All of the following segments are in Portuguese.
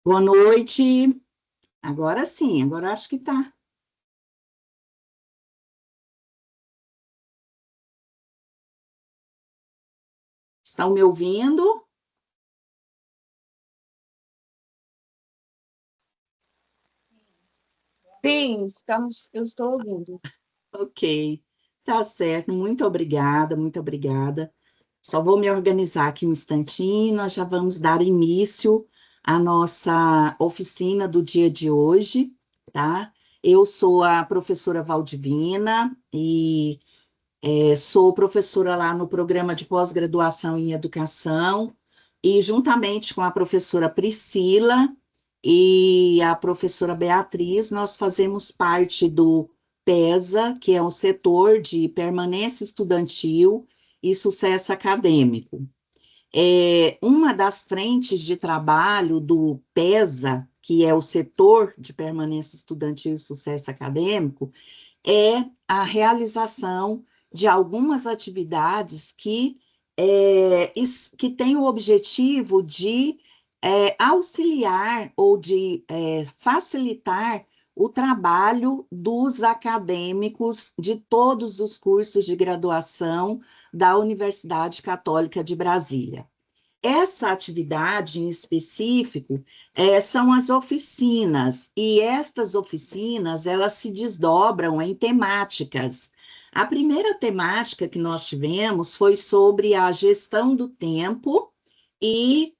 Boa noite. Agora sim, agora acho que tá. Estão me ouvindo? Sim, eu estou ouvindo. Ok, tá certo. Muito obrigada, muito obrigada. Só vou me organizar aqui um instantinho, nós já vamos dar início à nossa oficina do dia de hoje, tá? Eu sou a professora Valdivina e sou professora lá no programa de pós-graduação em educação, e juntamente com a professora Priscila e a professora Beatriz, nós fazemos parte do PESA, que é o setor de permanência estudantil e sucesso acadêmico. Uma das frentes de trabalho do PESA, que é o setor de permanência estudantil e sucesso acadêmico, é a realização de algumas atividades que têm o objetivo de auxiliar ou de facilitar o trabalho dos acadêmicos de todos os cursos de graduação da Universidade Católica de Brasília. Essa atividade em específico são as oficinas, e estas oficinas, elas se desdobram em temáticas. A primeira temática que nós tivemos foi sobre a gestão do tempo e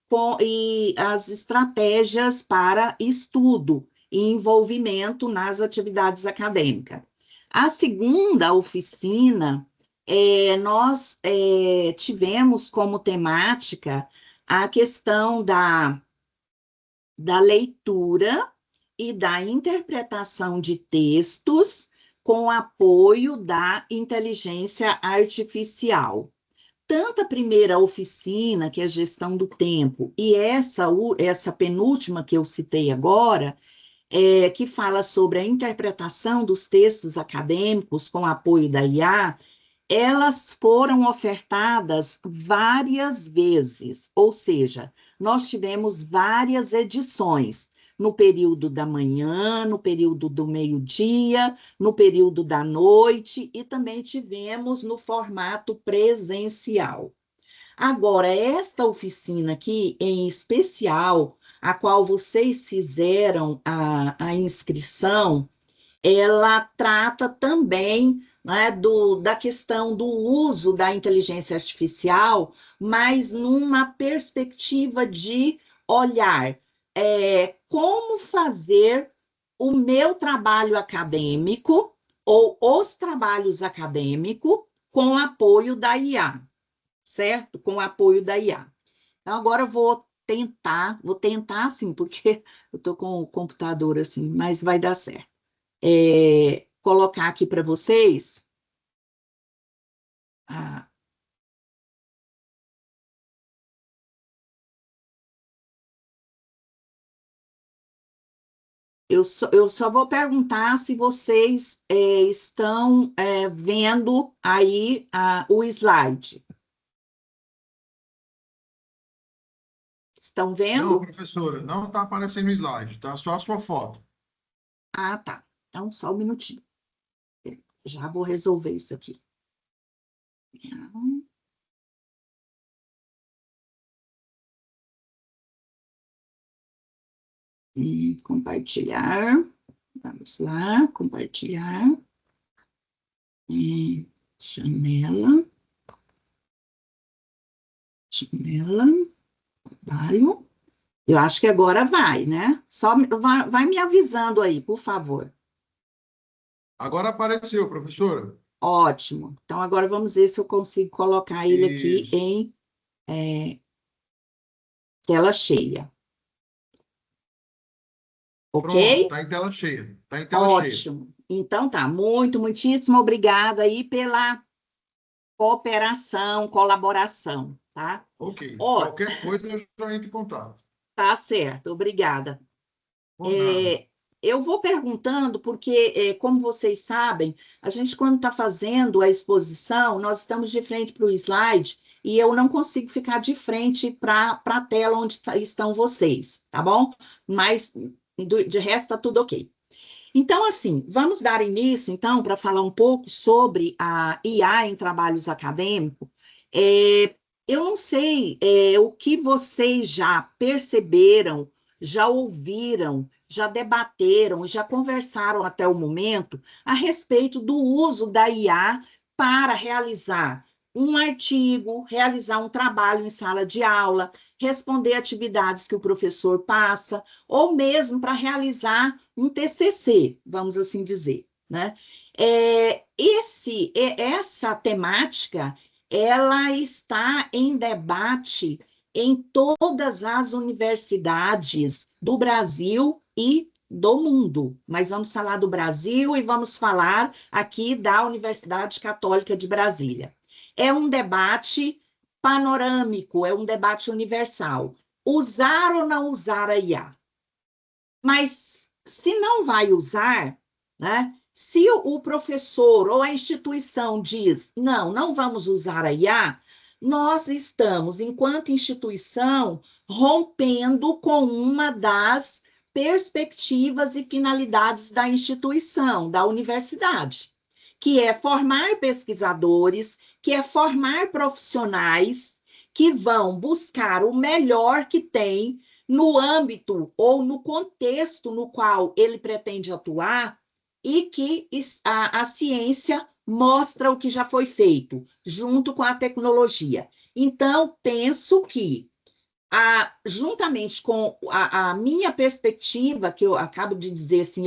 as estratégias para estudo e envolvimento nas atividades acadêmicas. A segunda oficina, nós tivemos como temática a questão da leitura e da interpretação de textos com apoio da inteligência artificial. Tanto a primeira oficina, que é a gestão do tempo, e essa penúltima que eu citei agora, que fala sobre a interpretação dos textos acadêmicos com apoio da IA, elas foram ofertadas várias vezes, ou seja, nós tivemos várias edições, no período da manhã, no período do meio-dia, no período da noite, e também tivemos no formato presencial. Agora, esta oficina aqui, em especial, a qual vocês fizeram a inscrição, ela trata também, né, da questão do uso da inteligência artificial, mas numa perspectiva de olhar como fazer o meu trabalho acadêmico ou os trabalhos acadêmicos com apoio da IA, certo? Com o apoio da IA. Então, agora eu vou tentar assim, porque eu estou com o computador assim, mas vai dar certo. Colocar aqui para vocês. Ah, eu só vou perguntar se vocês estão vendo aí o slide. Estão Não, vendo? professora, não está aparecendo o slide, tá? Só a sua foto. Ah, tá. Então, só um minutinho. Já vou resolver isso aqui. Compartilhar. Vamos lá, compartilhar. Janela. Janela. Trabalho. Eu acho que agora vai, né? Só vai me avisando aí, por favor. Agora apareceu, professora. Ótimo. Então, agora vamos ver se eu consigo colocar ele aqui Isso. em tela cheia. Ok? Pronto, está em tela cheia. Está em tela cheia. Ótimo. Então, tá. Muitíssimo obrigada aí pela cooperação, colaboração, tá? Ok. Ó, Qualquer coisa eu já entro em contato. tá certo. Obrigada. Por nada. Eu vou perguntando, porque, como vocês sabem, a gente, quando está fazendo a exposição, nós estamos de frente para o slide e eu não consigo ficar de frente para a tela onde estão vocês, tá bom? Mas, de resto, tá tudo ok. Então, assim, vamos dar início, então, para falar um pouco sobre a IA em trabalhos acadêmicos. Eu não sei o que vocês já perceberam, já ouviram, já debateram, já conversaram até o momento a respeito do uso da IA para realizar um artigo, realizar um trabalho em sala de aula, responder atividades que o professor passa, ou mesmo para realizar um TCC, vamos assim dizer, né? Essa temática, ela está em debate em todas as universidades do Brasil e do mundo, mas vamos falar do Brasil e vamos falar aqui da Universidade Católica de Brasília. É um debate panorâmico, é um debate universal. Usar ou não usar a IA? Mas se não vai usar, né? Se o professor ou a instituição diz, não vamos usar a IA, nós estamos, enquanto instituição, rompendo com uma das perspectivas e finalidades da instituição, da universidade, que é formar pesquisadores, que é formar profissionais que vão buscar o melhor que tem no âmbito ou no contexto no qual ele pretende atuar e que a ciência mostra o que já foi feito, junto com a tecnologia. Então, penso que, juntamente com a minha perspectiva, que eu acabo de dizer assim,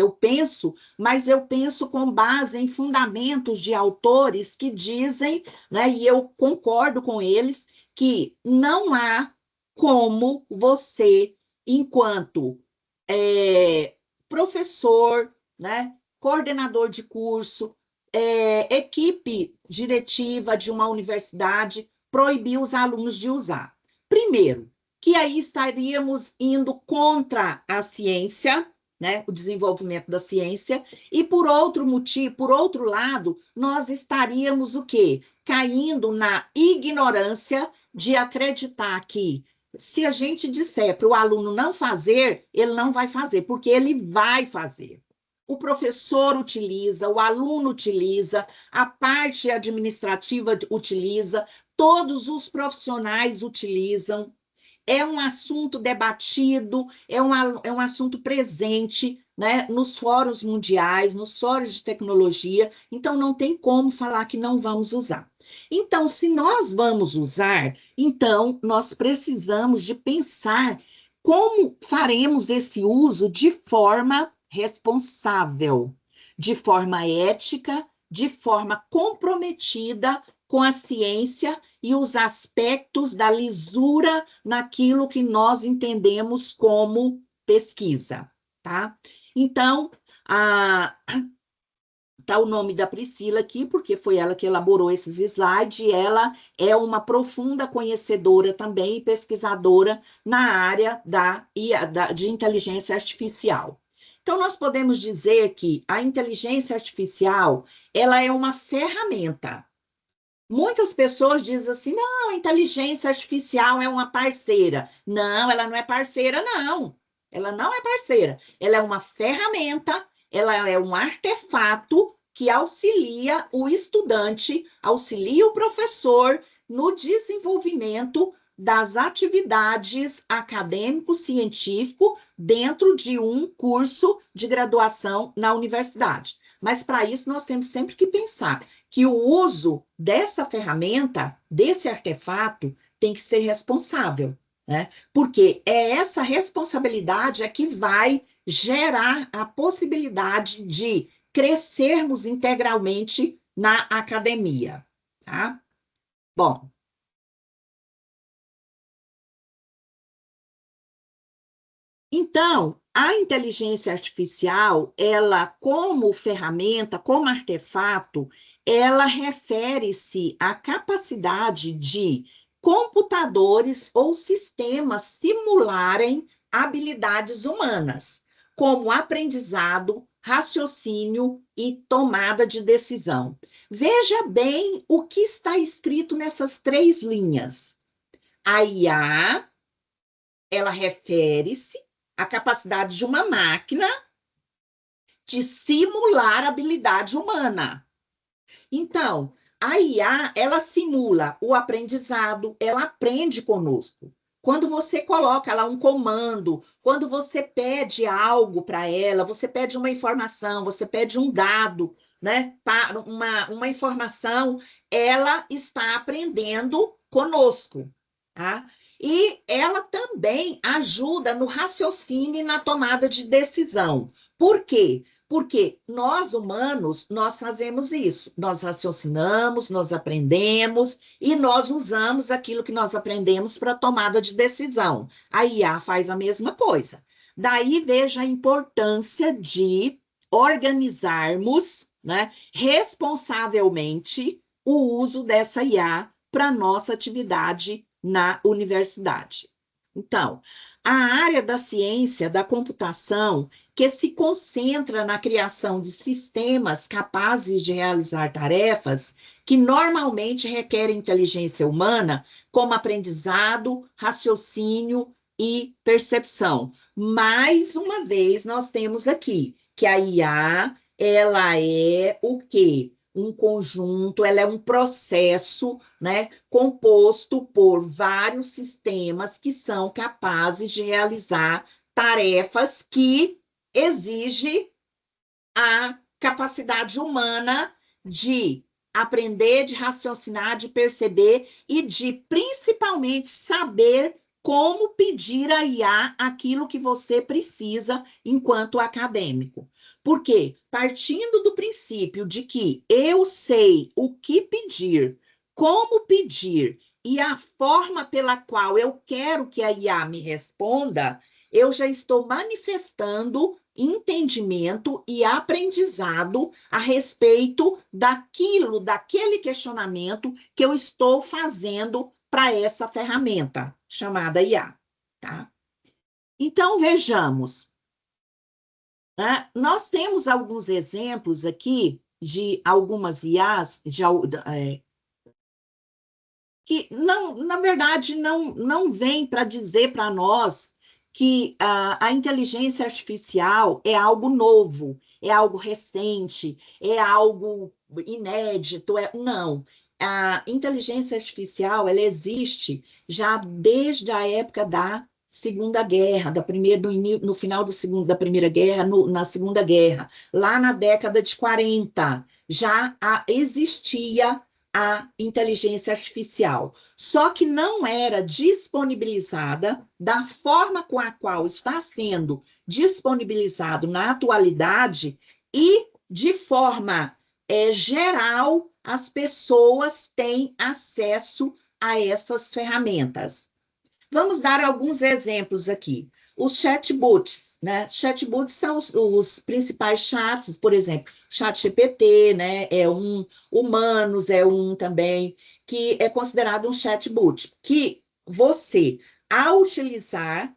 mas eu penso com base em fundamentos de autores que dizem, né, e eu concordo com eles, que não há como você, enquanto professor, né, coordenador de curso, equipe diretiva de uma universidade, proibir os alunos de usar. Primeiro, que aí estaríamos indo contra a ciência, né, o desenvolvimento da ciência, e por outro motivo, por outro lado, nós estaríamos o quê? Caindo na ignorância de acreditar que se a gente disser para o aluno não fazer, ele não vai fazer, porque ele vai fazer. O professor utiliza, o aluno utiliza, a parte administrativa utiliza, todos os profissionais utilizam. É um assunto debatido, é um assunto presente, né, nos fóruns mundiais, nos fóruns de tecnologia, então não tem como falar que não vamos usar. Então, se nós vamos usar, então nós precisamos de pensar como faremos esse uso de forma responsável, de forma ética, de forma comprometida com a ciência e os aspectos da lisura naquilo que nós entendemos como pesquisa, tá? Então, tá o nome da Priscila aqui, porque foi ela que elaborou esses slides, e ela é uma profunda conhecedora também e pesquisadora na área de inteligência artificial. Então, nós podemos dizer que a inteligência artificial, ela é uma ferramenta. Muitas pessoas dizem assim, não, a inteligência artificial é uma parceira. Não, ela não é parceira, não. Ela não é parceira. Ela é uma ferramenta, ela é um artefato que auxilia o estudante, auxilia o professor no desenvolvimento das atividades acadêmico-científico dentro de um curso de graduação na universidade. Mas, para isso, nós temos sempre que pensar que o uso dessa ferramenta, desse artefato, tem que ser responsável, né? Porque é essa responsabilidade que vai gerar a possibilidade de crescermos integralmente na academia, tá? Bom, então, a inteligência artificial, ela, como ferramenta, como artefato, ela refere-se à capacidade de computadores ou sistemas simularem habilidades humanas, como aprendizado, raciocínio e tomada de decisão. Veja bem o que está escrito nessas 3 linhas. A IA, ela refere-se à capacidade de uma máquina de simular a habilidade humana. Então, a IA, ela simula o aprendizado, ela aprende conosco. Quando você coloca lá um comando, quando você pede algo para ela, você pede uma informação, você pede um dado, né, para uma informação, ela está aprendendo conosco, tá? E ela também ajuda no raciocínio e na tomada de decisão. Por quê? Porque nós, humanos, nós fazemos isso. Nós raciocinamos, nós aprendemos e nós usamos aquilo que nós aprendemos para tomada de decisão. A IA faz a mesma coisa. Daí veja a importância de organizarmos, né, responsavelmente o uso dessa IA para nossa atividade na universidade. Então, a área da ciência da computação que se concentra na criação de sistemas capazes de realizar tarefas que normalmente requerem inteligência humana, como aprendizado, raciocínio e percepção. Mais uma vez, nós temos aqui que a IA, ela é o quê? Um conjunto, ela é um processo, né, composto por vários sistemas que são capazes de realizar tarefas que exige a capacidade humana de aprender, de raciocinar, de perceber e de, principalmente, saber como pedir a IA aquilo que você precisa enquanto acadêmico. Porque, partindo do princípio de que eu sei o que pedir, como pedir e a forma pela qual eu quero que a IA me responda, eu já estou manifestando entendimento e aprendizado a respeito daquele questionamento que eu estou fazendo para essa ferramenta chamada IA, tá? Então, vejamos. Né? Nós temos alguns exemplos aqui de algumas IAs que, não, na verdade, não vem para dizer para nós que a inteligência artificial é algo novo, é algo recente, é algo inédito. Não. A inteligência artificial, ela existe já desde a época da Segunda Guerra, no final da Primeira Guerra, na Segunda Guerra, lá na década de 40, já existia a inteligência artificial, só que não era disponibilizada da forma com a qual está sendo disponibilizado na atualidade e de forma geral as pessoas têm acesso a essas ferramentas. Vamos dar alguns exemplos aqui. Os chatbots, né? Chatbots são os principais chats, por exemplo, ChatGPT, né? É um, Humanos é um também, que é considerado um chatbot, que você, ao utilizar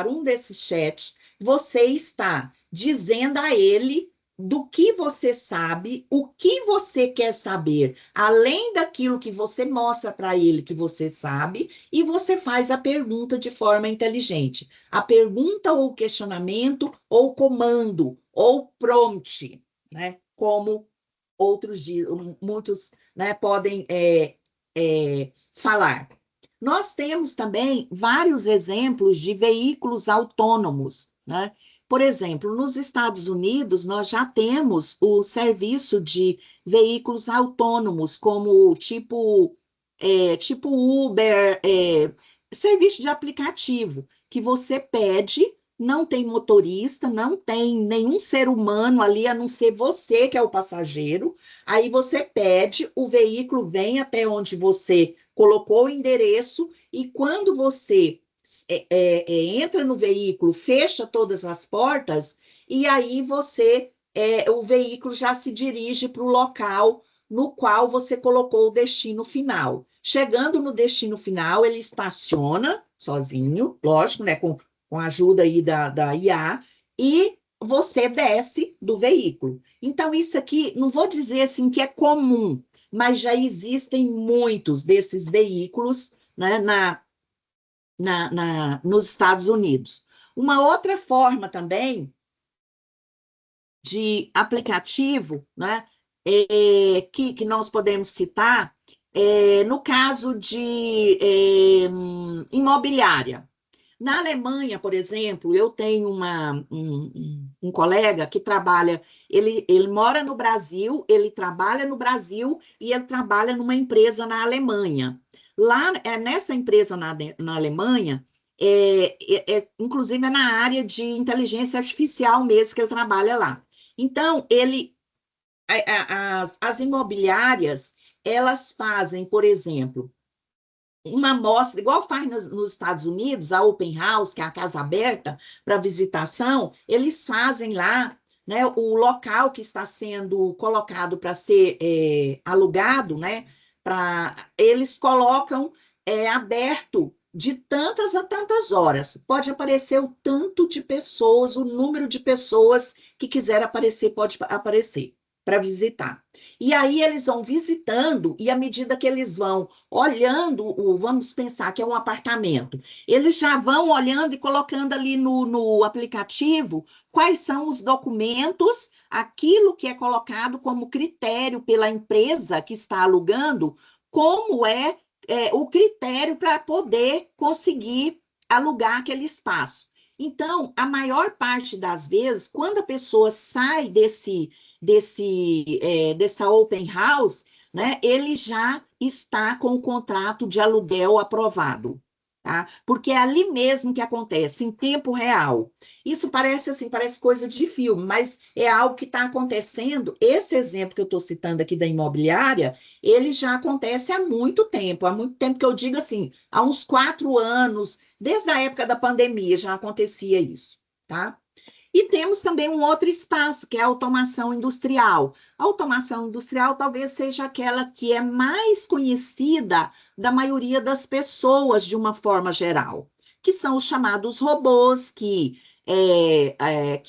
um desses chats, você está dizendo a ele do que você sabe, o que você quer saber, além daquilo que você mostra para ele que você sabe, e você faz a pergunta de forma inteligente. A pergunta ou questionamento ou comando ou prompt, né? Como muitos, né, podem falar. Nós temos também vários exemplos de veículos autônomos, né? Por exemplo, nos Estados Unidos, nós já temos o serviço de veículos autônomos, como tipo Uber, serviço de aplicativo, que você pede, não tem motorista, não tem nenhum ser humano ali, a não ser você que é o passageiro. Aí você pede, o veículo vem até onde você colocou o endereço, e quando você entra no veículo, fecha todas as portas, e aí o veículo já se dirige para o local no qual você colocou o destino final. Chegando no destino final, ele estaciona sozinho, lógico, né, com a ajuda aí da IA, e você desce do veículo. Então, isso aqui, não vou dizer assim que é comum, mas já existem muitos desses veículos, né, nos Estados Unidos. Uma outra forma também de aplicativo, né, que nós podemos citar, no caso de imobiliária. Na Alemanha, por exemplo, eu tenho um colega que trabalha, ele mora no Brasil, ele trabalha no Brasil e ele trabalha numa empresa na Alemanha. Lá, nessa empresa na Alemanha, inclusive é na área de inteligência artificial mesmo que ele trabalha lá. Então, as imobiliárias, elas fazem, por exemplo, uma amostra, igual faz nos Estados Unidos, a Open House, que é a casa aberta para visitação, eles fazem lá, né, o local que está sendo colocado para ser alugado, né, eles colocam aberto de tantas a tantas horas. Pode aparecer o tanto de pessoas, o número de pessoas que quiser aparecer, pode aparecer para visitar. E aí eles vão visitando, e à medida que eles vão olhando, vamos pensar que é um apartamento, eles já vão olhando e colocando ali no aplicativo quais são os documentos, aquilo que é colocado como critério pela empresa que está alugando, como o critério para poder conseguir alugar aquele espaço. Então, a maior parte das vezes, quando a pessoa sai dessa open house, né, ele já está com o contrato de aluguel aprovado, tá? Porque é ali mesmo que acontece, em tempo real. Isso parece assim, parece coisa de filme, mas é algo que está acontecendo. Esse exemplo que eu estou citando aqui da imobiliária, ele já acontece há muito tempo que eu digo assim, há uns 4 anos, desde a época da pandemia já acontecia isso, tá? E temos também um outro espaço, que é a automação industrial. A automação industrial talvez seja aquela que é mais conhecida da maioria das pessoas, de uma forma geral, que são os chamados robôs que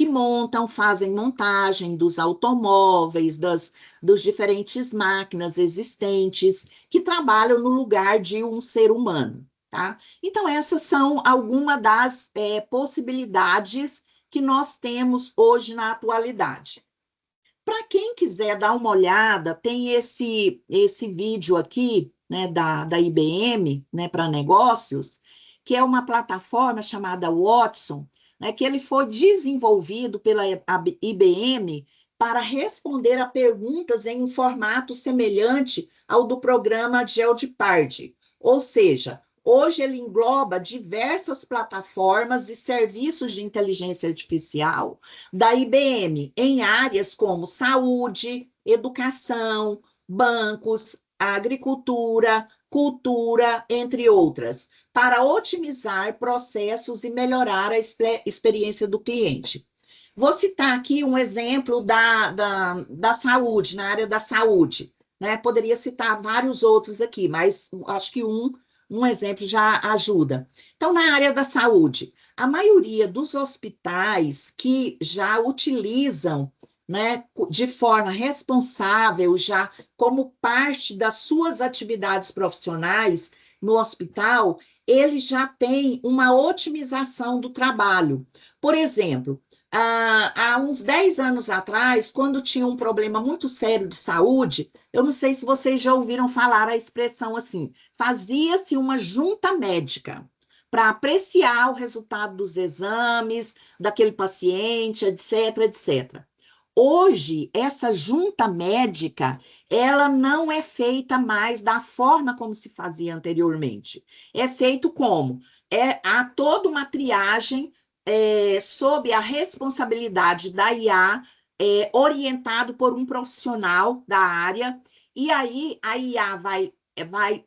montam, fazem montagem dos automóveis, dos diferentes máquinas existentes, que trabalham no lugar de um ser humano, tá? Então, essas são algumas das possibilidades que nós temos hoje na atualidade. Para quem quiser dar uma olhada, tem esse vídeo aqui, né, da IBM, né, para negócios, que é uma plataforma chamada Watson, né, que ele foi desenvolvido pela IBM para responder a perguntas em um formato semelhante ao do programa Jeopardy. Ou seja, hoje ele engloba diversas plataformas e serviços de inteligência artificial da IBM em áreas como saúde, educação, bancos, agricultura, cultura, entre outras, para otimizar processos e melhorar a experiência do cliente. Vou citar aqui um exemplo da saúde, na área da saúde, né? Poderia citar vários outros aqui, mas acho que um exemplo já ajuda. Então, na área da saúde, a maioria dos hospitais que já utilizam, né, de forma responsável, já como parte das suas atividades profissionais no hospital, ele já tem uma otimização do trabalho. Por exemplo, há uns 10 anos atrás, quando tinha um problema muito sério de saúde, eu não sei se vocês já ouviram falar a expressão assim, fazia-se uma junta médica para apreciar o resultado dos exames daquele paciente, etc, etc. Hoje, essa junta médica, ela não é feita mais da forma como se fazia anteriormente. É feito como? Há toda uma triagem sob a responsabilidade da IA, orientado por um profissional da área, e aí a IA vai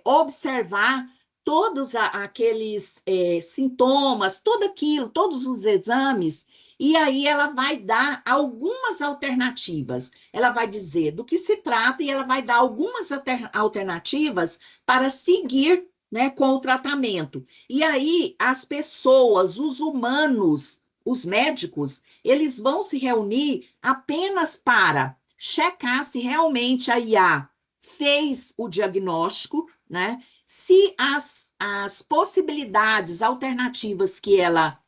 observar todos aqueles sintomas, tudo aquilo, todos os exames, e aí ela vai dar algumas alternativas. Ela vai dizer do que se trata e ela vai dar algumas alternativas para seguir, né, com o tratamento. E aí as pessoas, os humanos, os médicos, eles vão se reunir apenas para checar se realmente a IA fez o diagnóstico, né? Se as possibilidades alternativas que ela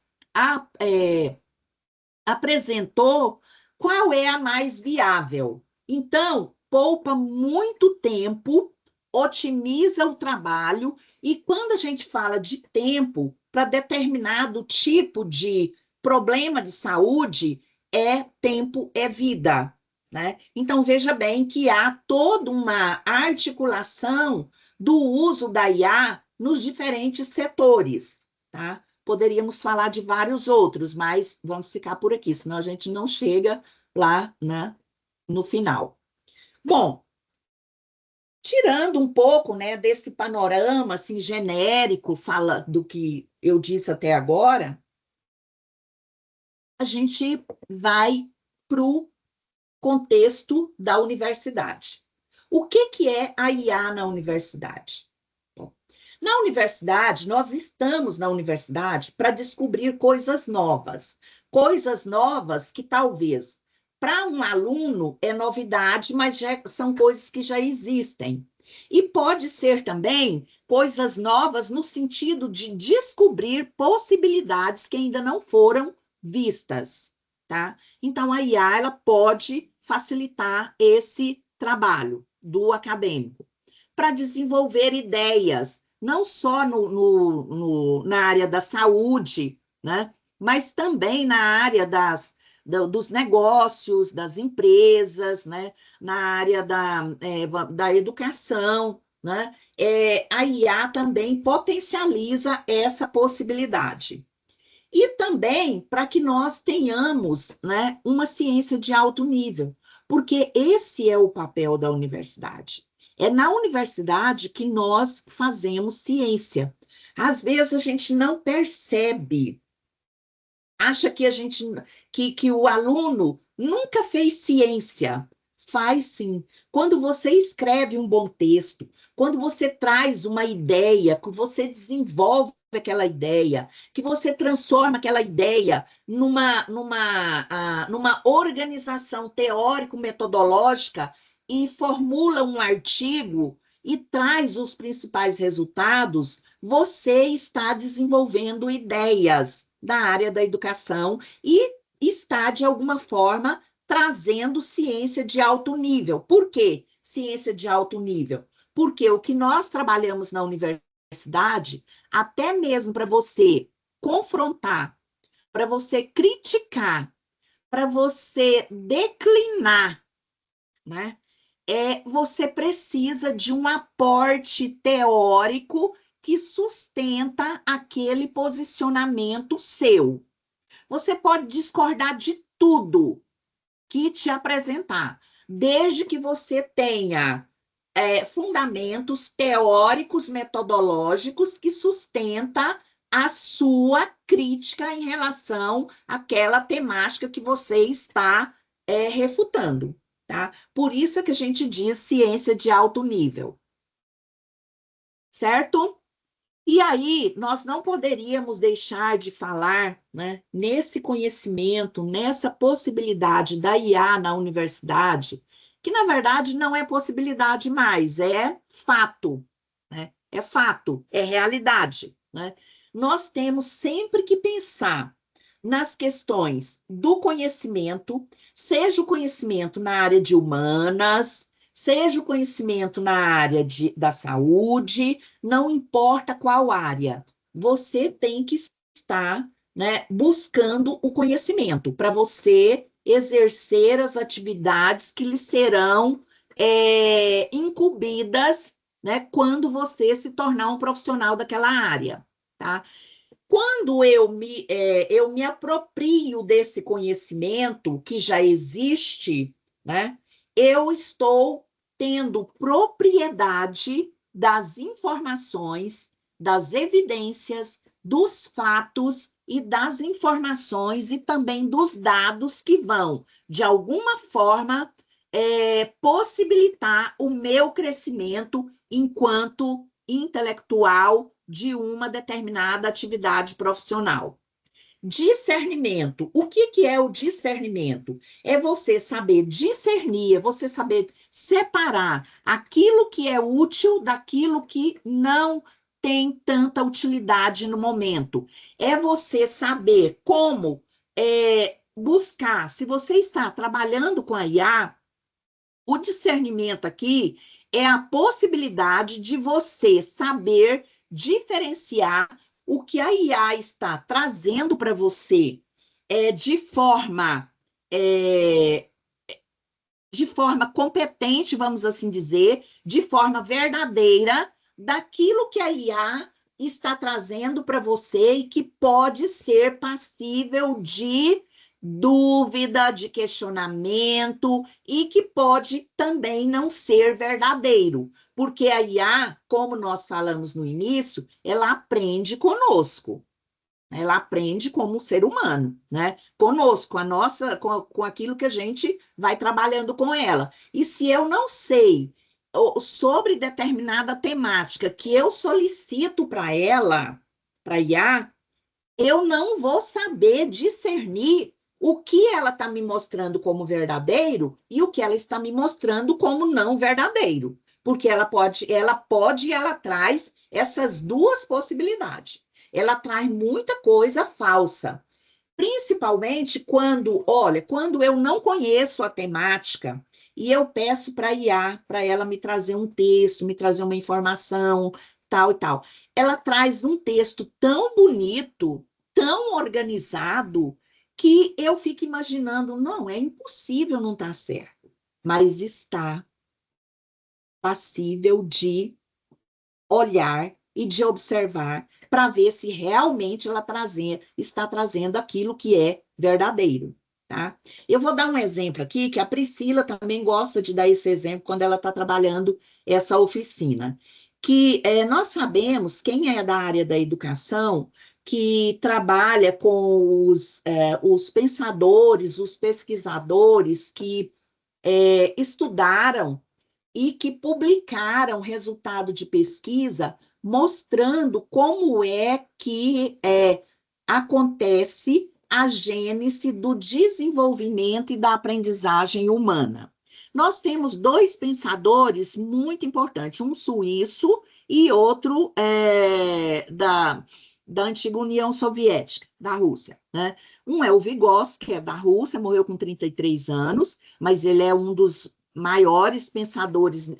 apresentou, qual é a mais viável. Então, poupa muito tempo, otimiza o trabalho, e quando a gente fala de tempo para determinado tipo de problema de saúde, tempo é vida, né? Então, veja bem que há toda uma articulação do uso da IA nos diferentes setores, tá? Poderíamos falar de vários outros, mas vamos ficar por aqui, senão a gente não chega lá, né, no final. Bom, tirando um pouco, né, desse panorama assim genérico, fala do que eu disse até agora, a gente vai para o contexto da universidade. O que é a IA na universidade? Bom, na universidade, nós estamos na universidade para descobrir coisas novas que talvez para um aluno é novidade, mas já são coisas que já existem. E pode ser também coisas novas no sentido de descobrir possibilidades que ainda não foram vistas, tá? Então, a IA, ela pode facilitar esse trabalho do acadêmico para desenvolver ideias, não só na área da saúde, né? Mas também na área dos negócios, das empresas, né? Na área da educação, né? A IA também potencializa essa possibilidade. E também para que nós tenhamos, né, uma ciência de alto nível, porque esse é o papel da universidade. É na universidade que nós fazemos ciência. Às vezes a gente não percebe, acha que que o aluno nunca fez ciência. Faz sim. Quando você escreve um bom texto, quando você traz uma ideia, que você desenvolve aquela ideia, que você transforma aquela ideia numa organização teórico-metodológica e formula um artigo e traz os principais resultados, você está desenvolvendo ideias da área da educação e está, de alguma forma, trazendo ciência de alto nível. Por quê ciência de alto nível? Porque o que nós trabalhamos na universidade, até mesmo para você confrontar, para você criticar, para você declinar, né? Você precisa de um aporte teórico que sustenta aquele posicionamento seu. Você pode discordar de tudo que te apresentar, desde que você tenha fundamentos teóricos, metodológicos que sustenta a sua crítica em relação àquela temática que você está refutando, tá? Por isso é que a gente diz ciência de alto nível, certo? E aí, nós não poderíamos deixar de falar, né, nesse conhecimento, nessa possibilidade da IA na universidade, que na verdade não é possibilidade mais, é fato, né? É fato, é realidade, né? Nós temos sempre que pensar nas questões do conhecimento, seja o conhecimento na área de humanas, seja o conhecimento na área da saúde, não importa qual área, você tem que estar, né, buscando o conhecimento para você exercer as atividades que lhe serão incumbidas, né, quando você se tornar um profissional daquela área, tá? Quando eu me aproprio desse conhecimento que já existe, né, eu estou tendo propriedade das informações, das evidências, dos fatos e das informações e também dos dados que vão, de alguma forma, possibilitar o meu crescimento enquanto intelectual de uma determinada atividade profissional. Discernimento. O que é o discernimento? É você saber discernir, é você saber separar aquilo que é útil daquilo que não tem tanta utilidade no momento. É você saber como buscar. Se você está trabalhando com a IA, o discernimento aqui é a possibilidade de você saber diferenciar o que a IA está trazendo para você de é, de forma competente, vamos assim dizer, de forma verdadeira, daquilo que a IA está trazendo para você e que pode ser passível de dúvida, de questionamento e que pode também não ser verdadeiro, porque a IA, como nós falamos no início, ela aprende conosco. Ela aprende como um ser humano, né? Conosco, com aquilo que a gente vai trabalhando com ela. E se eu não sei sobre determinada temática que eu solicito para ela, para IA, eu não vou saber discernir o que ela está me mostrando como verdadeiro e o que ela está me mostrando como não verdadeiro. Porque ela pode e ela traz essas duas possibilidades. Ela traz muita coisa falsa, principalmente quando eu não conheço a temática e eu peço para a IA, para ela me trazer um texto, me trazer uma informação, tal e tal. Ela traz um texto tão bonito, tão organizado, que eu fico imaginando, não, é impossível não estar certo, mas está passível de olhar e de observar para ver se realmente ela está trazendo aquilo que é verdadeiro, tá? Eu vou dar um exemplo aqui, que a Priscila também gosta de dar esse exemplo quando ela está trabalhando essa oficina, que nós sabemos, quem é da área da educação, que trabalha com os pensadores, os pesquisadores que estudaram e que publicaram resultado de pesquisa mostrando como é que acontece a gênese do desenvolvimento e da aprendizagem humana. Nós temos dois pensadores muito importantes, um suíço e outro da antiga União Soviética, da Rússia, né? Um é o Vygotsky, que é da Rússia, morreu com 33 anos, mas ele é um dos maiores pensadores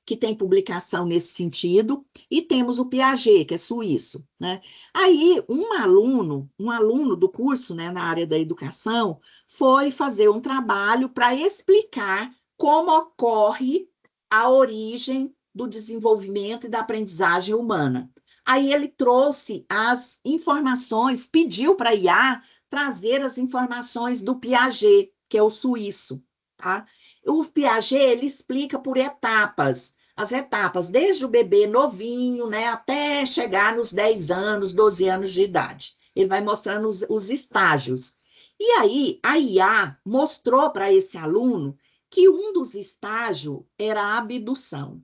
que tem publicação nesse sentido, e temos o Piaget, que é suíço, né? Aí, um aluno do curso, né, na área da educação, foi fazer um trabalho para explicar como ocorre a origem do desenvolvimento e da aprendizagem humana. Aí ele trouxe as informações, pediu para a IA trazer as informações do Piaget, que é o suíço, tá? O Piaget, ele explica por etapas, as etapas, desde o bebê novinho, né, até chegar nos 10 anos, 12 anos de idade. Ele vai mostrando os estágios. E aí, a IA mostrou para esse aluno que um dos estágios era a abdução.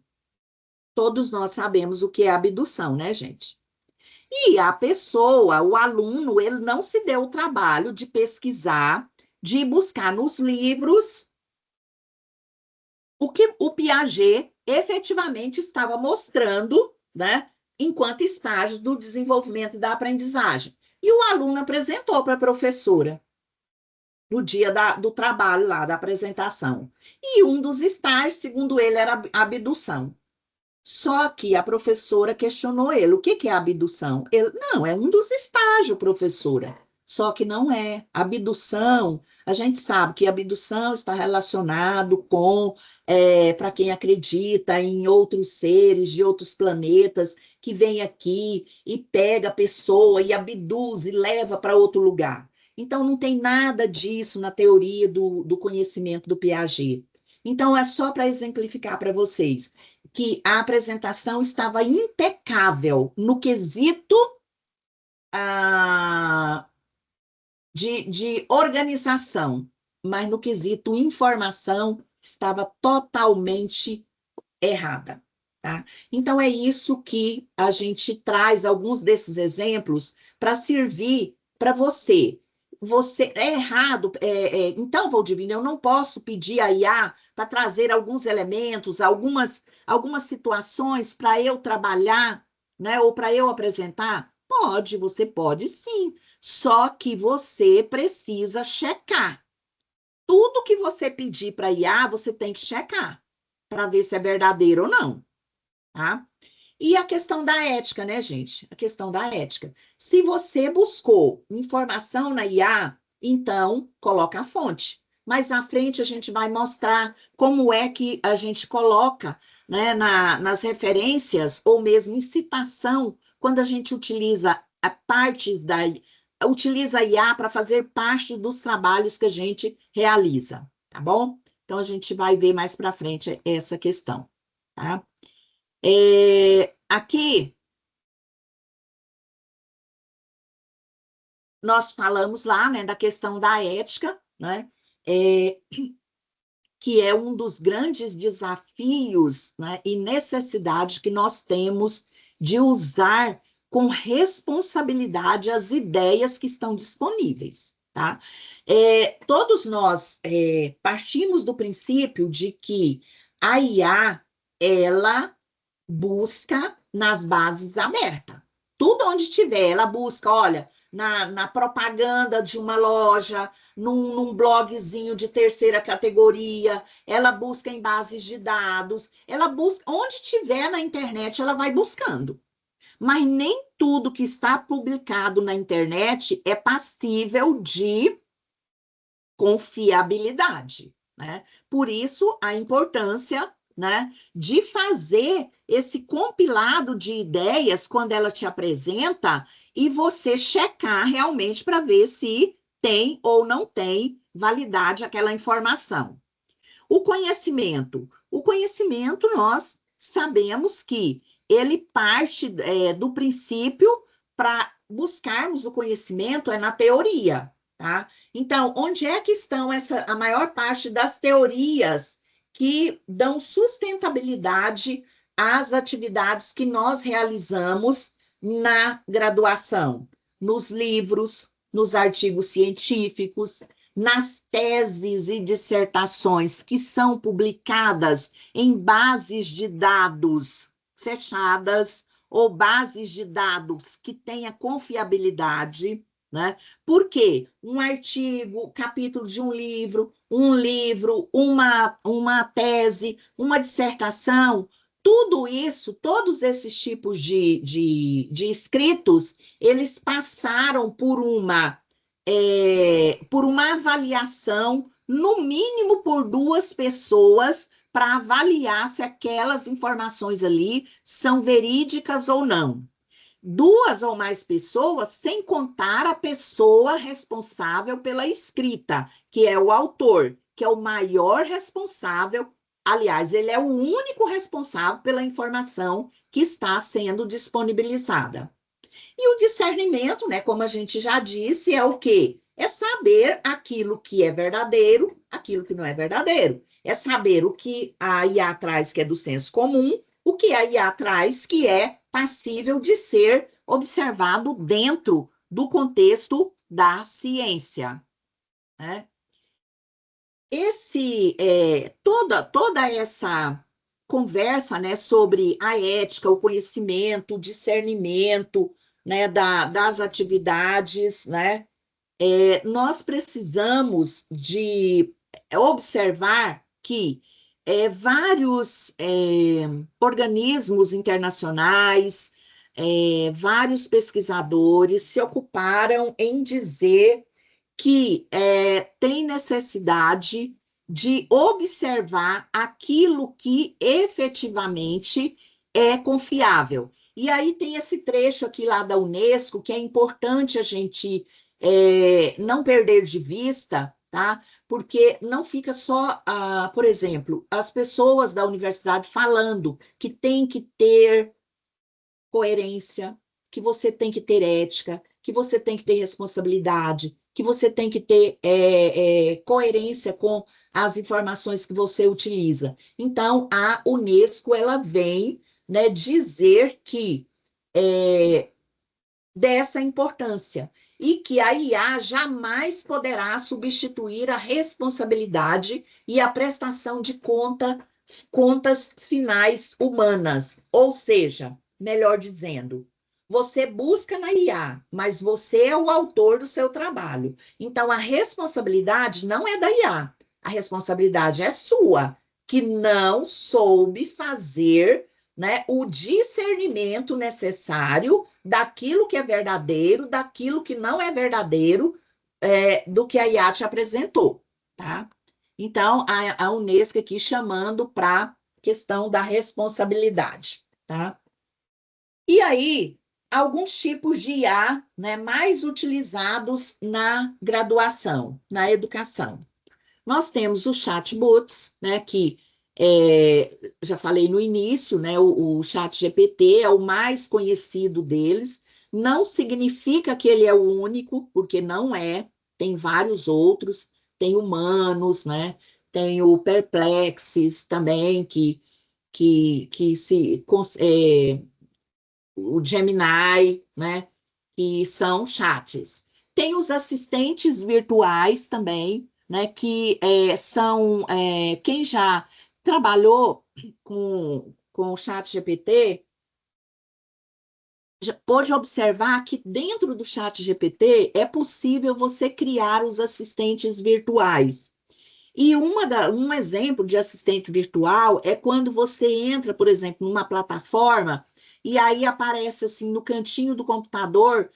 Todos nós sabemos o que é abdução, né, gente? E a pessoa, o aluno, ele não se deu o trabalho de pesquisar, de buscar nos livros o que o Piaget efetivamente estava mostrando, né, enquanto estágio do desenvolvimento e da aprendizagem. E o aluno apresentou para a professora no dia do trabalho lá, da apresentação. E um dos estágios, segundo ele, era a abdução. Só que a professora questionou ele, o que é abdução? Ele, não, é um dos estágios, professora. Só que não é. Abdução, a gente sabe que abdução está relacionado com, para quem acredita em outros seres de outros planetas, que vem aqui e pega a pessoa e abduz e leva para outro lugar. Então, não tem nada disso na teoria do conhecimento do Piaget. Então, é só para exemplificar para vocês que a apresentação estava impecável no quesito de organização, mas no quesito informação estava totalmente errada, tá? Então, é isso que a gente traz, alguns desses exemplos, para servir para você. Você é errado. Então, Valdivino, eu não posso pedir a IA para trazer alguns elementos, algumas situações para eu trabalhar, né, ou para eu apresentar? Pode, você pode sim. Só que você precisa checar. Tudo que você pedir para IA, você tem que checar para ver se é verdadeiro ou não, tá? E a questão da ética, né, gente? A questão da ética. Se você buscou informação na IA, então coloca a fonte. Mais na frente a gente vai mostrar como é que a gente coloca, né, nas referências ou mesmo em citação, quando a gente utiliza utiliza a IA para fazer parte dos trabalhos que a gente realiza, tá bom? Então a gente vai ver mais para frente essa questão, tá? Aqui nós falamos lá, né, da questão da ética, né, que é um dos grandes desafios, né, e necessidade que nós temos de usar com responsabilidade as ideias que estão disponíveis, tá? Todos nós partimos do princípio de que a IA, ela busca nas bases abertas. Tudo onde tiver, ela busca, olha, na propaganda de uma loja, num blogzinho de terceira categoria, ela busca em bases de dados, ela busca, onde tiver na internet, ela vai buscando. Mas nem tudo que está publicado na internet é passível de confiabilidade, né? Por isso, a importância, né, de fazer esse compilado de ideias quando ela te apresenta e você checar realmente para ver se tem ou não tem validade aquela informação. O conhecimento nós sabemos que ele parte do princípio para buscarmos o conhecimento é na teoria, tá? Então, onde é que estão a maior parte das teorias que dão sustentabilidade às atividades que nós realizamos na graduação? Nos livros, nos artigos científicos, nas teses e dissertações que são publicadas em bases de dados fechadas ou bases de dados que tenha confiabilidade, né? Por quê? Um artigo, capítulo de um livro, uma tese, uma dissertação, tudo isso, todos esses tipos de escritos, eles passaram por uma avaliação, no mínimo por duas pessoas, para avaliar se aquelas informações ali são verídicas ou não. Duas ou mais pessoas, sem contar a pessoa responsável pela escrita, que é o autor, que é o maior responsável. Aliás, ele é o único responsável pela informação que está sendo disponibilizada. E o discernimento, né, como a gente já disse, é o quê? É saber aquilo que é verdadeiro, aquilo que não é verdadeiro. É saber o que a IA traz, que é do senso comum, o que a IA traz, que é passível de ser observado dentro do contexto da ciência, né? Toda essa conversa, né, sobre a ética, o conhecimento, o discernimento, né, das atividades, né, nós precisamos de observar que vários organismos internacionais, vários pesquisadores se ocuparam em dizer que tem necessidade de observar aquilo que efetivamente é confiável. E aí tem esse trecho aqui lá da Unesco, que é importante a gente não perder de vista, tá? Porque não fica só, por exemplo, as pessoas da universidade falando que tem que ter coerência, que você tem que ter ética, que você tem que ter responsabilidade, que você tem que ter coerência com as informações que você utiliza. Então, a Unesco, ela vem, né, dizer que dessa importância. e que a IA jamais poderá substituir a responsabilidade e a prestação de contas finais humanas. Ou seja, melhor dizendo, você busca na IA, mas você é o autor do seu trabalho. Então, a responsabilidade não é da IA, a responsabilidade é sua, que não soube fazer, né, o discernimento necessário daquilo que é verdadeiro, daquilo que não é verdadeiro, do que a IA te apresentou, tá? Então, a Unesco aqui chamando para a questão da responsabilidade, tá? E aí, alguns tipos de IA, né, mais utilizados na graduação, na educação. Nós temos os chatbots, né, que já falei no início, né, o ChatGPT é o mais conhecido deles. Não significa que ele é o único, porque não é. Tem vários outros, tem humanos, né? Tem o Perplexes também, o Gemini, né? Que são chats. Tem os assistentes virtuais também, né? Que são quem já trabalhou com o ChatGPT pode observar que dentro do ChatGPT é possível você criar os assistentes virtuais. E um exemplo de assistente virtual é quando você entra, por exemplo, numa plataforma e aí aparece assim no cantinho do computador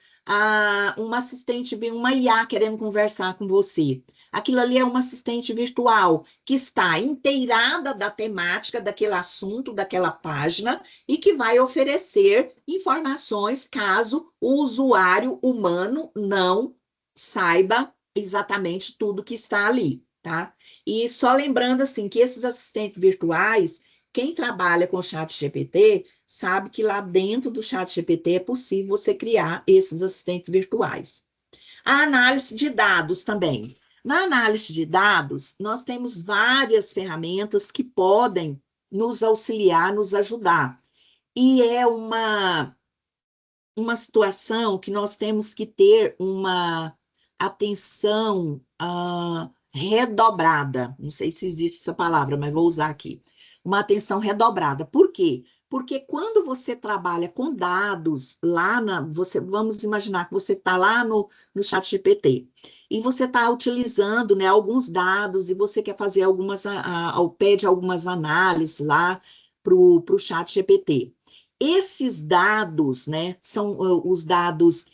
uma assistente, uma IA querendo conversar com você. Aquilo ali é uma assistente virtual que está inteirada da temática daquele assunto, daquela página e que vai oferecer informações caso o usuário humano não saiba exatamente tudo que está ali, tá? E só lembrando assim que esses assistentes virtuais, quem trabalha com o ChatGPT, sabe que lá dentro do ChatGPT é possível você criar esses assistentes virtuais. A análise de dados também. Na análise de dados, nós temos várias ferramentas que podem nos auxiliar, nos ajudar. E é uma situação que nós temos que ter uma atenção redobrada. Não sei se existe essa palavra, mas vou usar aqui. Uma atenção redobrada. Por quê? Porque quando você trabalha com dados vamos imaginar que você está lá no ChatGPT e você está utilizando, né, alguns dados e você quer fazer pede algumas análises lá para o ChatGPT. Esses dados, né, são os dados,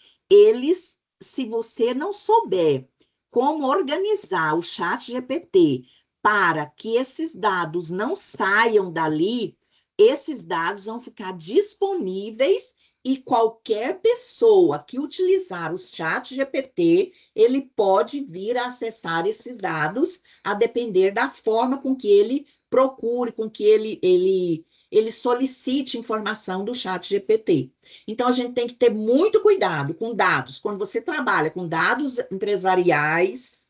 se você não souber como organizar o ChatGPT para que esses dados não saiam dali, esses dados vão ficar disponíveis e qualquer pessoa que utilizar o ChatGPT, ele pode vir a acessar esses dados, a depender da forma com que ele procure, com que ele solicite informação do ChatGPT. Então, a gente tem que ter muito cuidado com dados. Quando você trabalha com dados empresariais,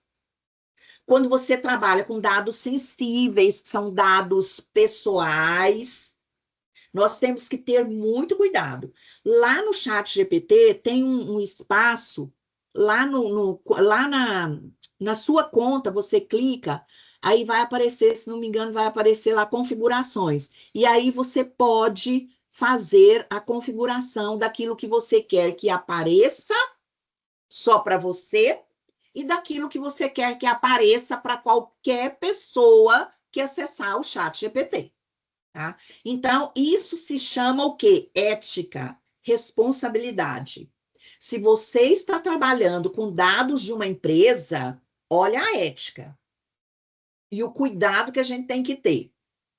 quando você trabalha com dados sensíveis, que são dados pessoais, nós temos que ter muito cuidado. Lá no ChatGPT tem um espaço, lá na sua conta, você clica, aí vai aparecer, se não me engano, vai aparecer lá configurações. E aí você pode fazer a configuração daquilo que você quer que apareça só para você e daquilo que você quer que apareça para qualquer pessoa que acessar o ChatGPT. Tá? Então, isso se chama o quê? Ética, responsabilidade. Se você está trabalhando com dados de uma empresa, olha a ética e o cuidado que a gente tem que ter,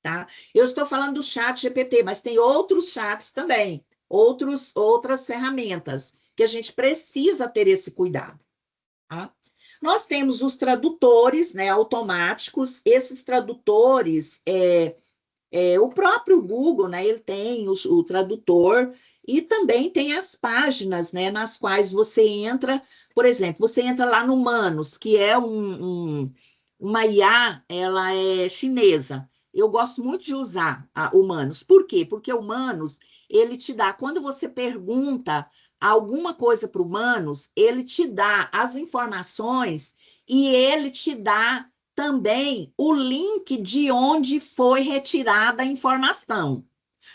tá? Eu estou falando do chat GPT, mas tem outros chats também, outras ferramentas que a gente precisa ter esse cuidado, tá? Nós temos os tradutores, né, automáticos. Esses tradutores, o próprio Google, né, ele tem o tradutor e também tem as páginas, né, nas quais você entra, por exemplo, você entra lá no Manus, que é uma IA, ela é chinesa. Eu gosto muito de usar o Manus. Por quê? Porque o Manus, ele te dá, quando você pergunta alguma coisa para humanos, ele te dá as informações e ele te dá também o link de onde foi retirada a informação.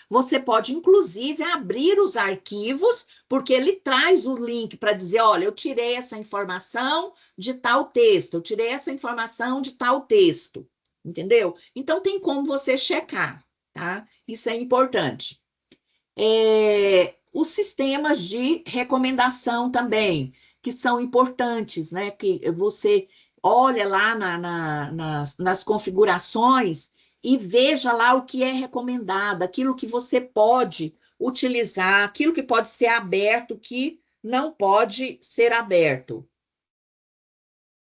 Você pode, inclusive, abrir os arquivos, porque ele traz o link para dizer, olha, eu tirei essa informação de tal texto, eu tirei essa informação de tal texto, entendeu? Então, tem como você checar, tá? Isso é importante. Os sistemas de recomendação também, que são importantes, né? Que você olha lá nas configurações e veja lá o que é recomendado, aquilo que você pode utilizar, aquilo que pode ser aberto, que não pode ser aberto.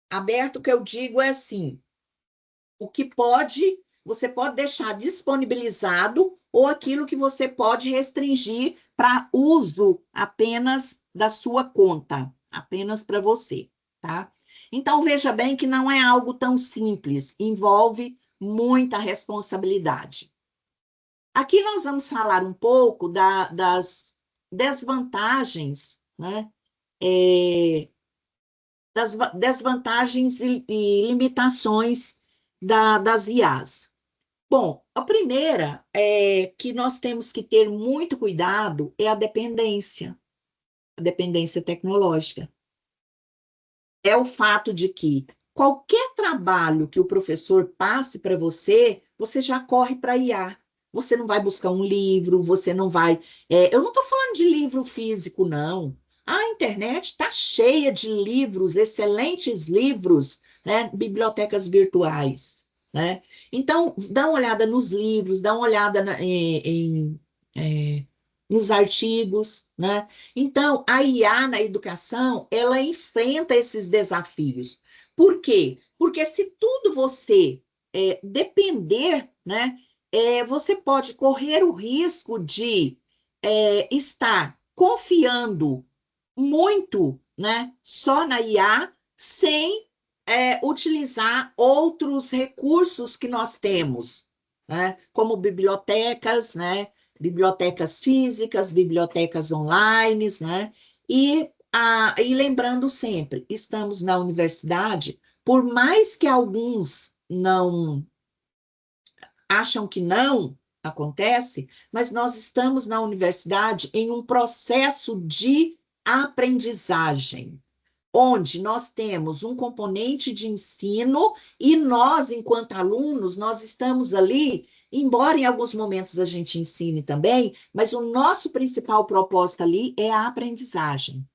Aberto, que eu digo, é assim, o que pode, você pode deixar disponibilizado ou aquilo que você pode restringir para uso apenas da sua conta, apenas para você, tá? Então, veja bem que não é algo tão simples, envolve muita responsabilidade. Aqui nós vamos falar um pouco das desvantagens, né? Das desvantagens e limitações das IAs. Bom, a primeira é que nós temos que ter muito cuidado é a dependência tecnológica. É o fato de que qualquer trabalho que o professor passe para você, você já corre para a IA. Você não vai buscar um livro, você não vai. Eu não estou falando de livro físico, não. A internet está cheia de livros, excelentes livros, né? Bibliotecas virtuais, né? Então, dá uma olhada nos livros, dá uma olhada nos artigos, né? Então, a IA na educação, ela enfrenta esses desafios. Por quê? Porque se tudo você depender, né, você pode correr o risco de estar confiando muito, né, só na IA, sem utilizar outros recursos que nós temos, né, como bibliotecas, né, bibliotecas físicas, bibliotecas online, né, e lembrando sempre, estamos na universidade, por mais que alguns não acham que não acontece, mas nós estamos na universidade em um processo de aprendizagem, onde nós temos um componente de ensino e nós, enquanto alunos, nós estamos ali, embora em alguns momentos a gente ensine também, mas o nosso principal propósito ali é a aprendizagem.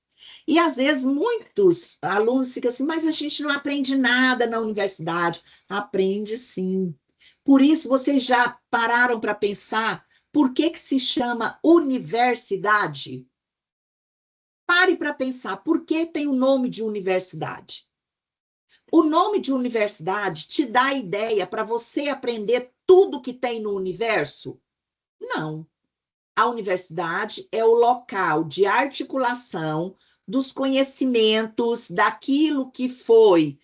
E às vezes muitos alunos ficam assim, mas a gente não aprende nada na universidade. Aprende sim. Por isso, vocês já pararam para pensar por que se chama universidade? Pare para pensar, por que tem o nome de universidade? O nome de universidade te dá a ideia para você aprender tudo que tem no universo? Não. A universidade é o local de articulação dos conhecimentos, daquilo que foi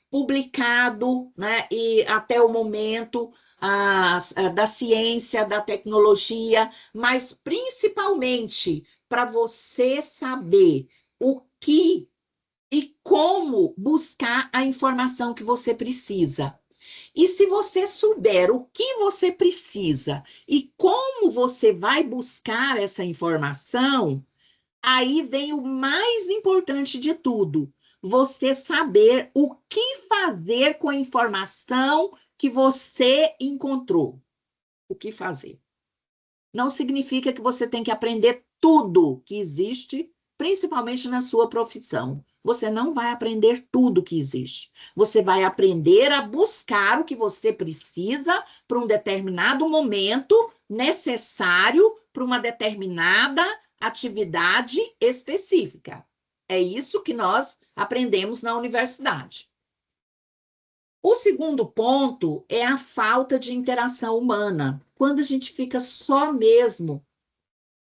publicado, né, e até o momento da ciência, da tecnologia, mas principalmente para você saber o que e como buscar a informação que você precisa. E se você souber o que você precisa e como você vai buscar essa informação, aí vem o mais importante de tudo: você saber o que fazer com a informação que você encontrou. O que fazer? Não significa que você tem que aprender tudo que existe, principalmente na sua profissão. Você não vai aprender tudo que existe. Você vai aprender a buscar o que você precisa para um determinado momento necessário para uma determinada atividade específica. É isso que nós aprendemos na universidade. O segundo ponto é a falta de interação humana. Quando a gente fica só mesmo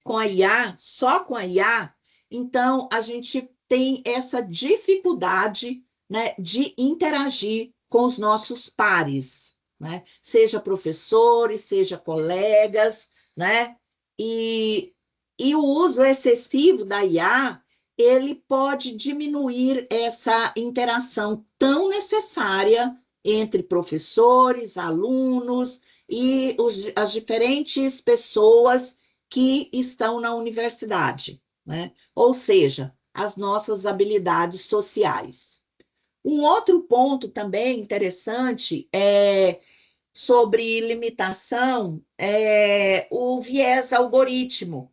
com a IA, só com a IA, então a gente tem essa dificuldade, né, de interagir com os nossos pares, né? Seja professores, seja colegas, né? E E o uso excessivo da IA, ele pode diminuir essa interação tão necessária entre professores, alunos e as diferentes pessoas que estão na universidade, né? Ou seja, as nossas habilidades sociais. Um outro ponto também interessante é sobre limitação é o viés algorítmico.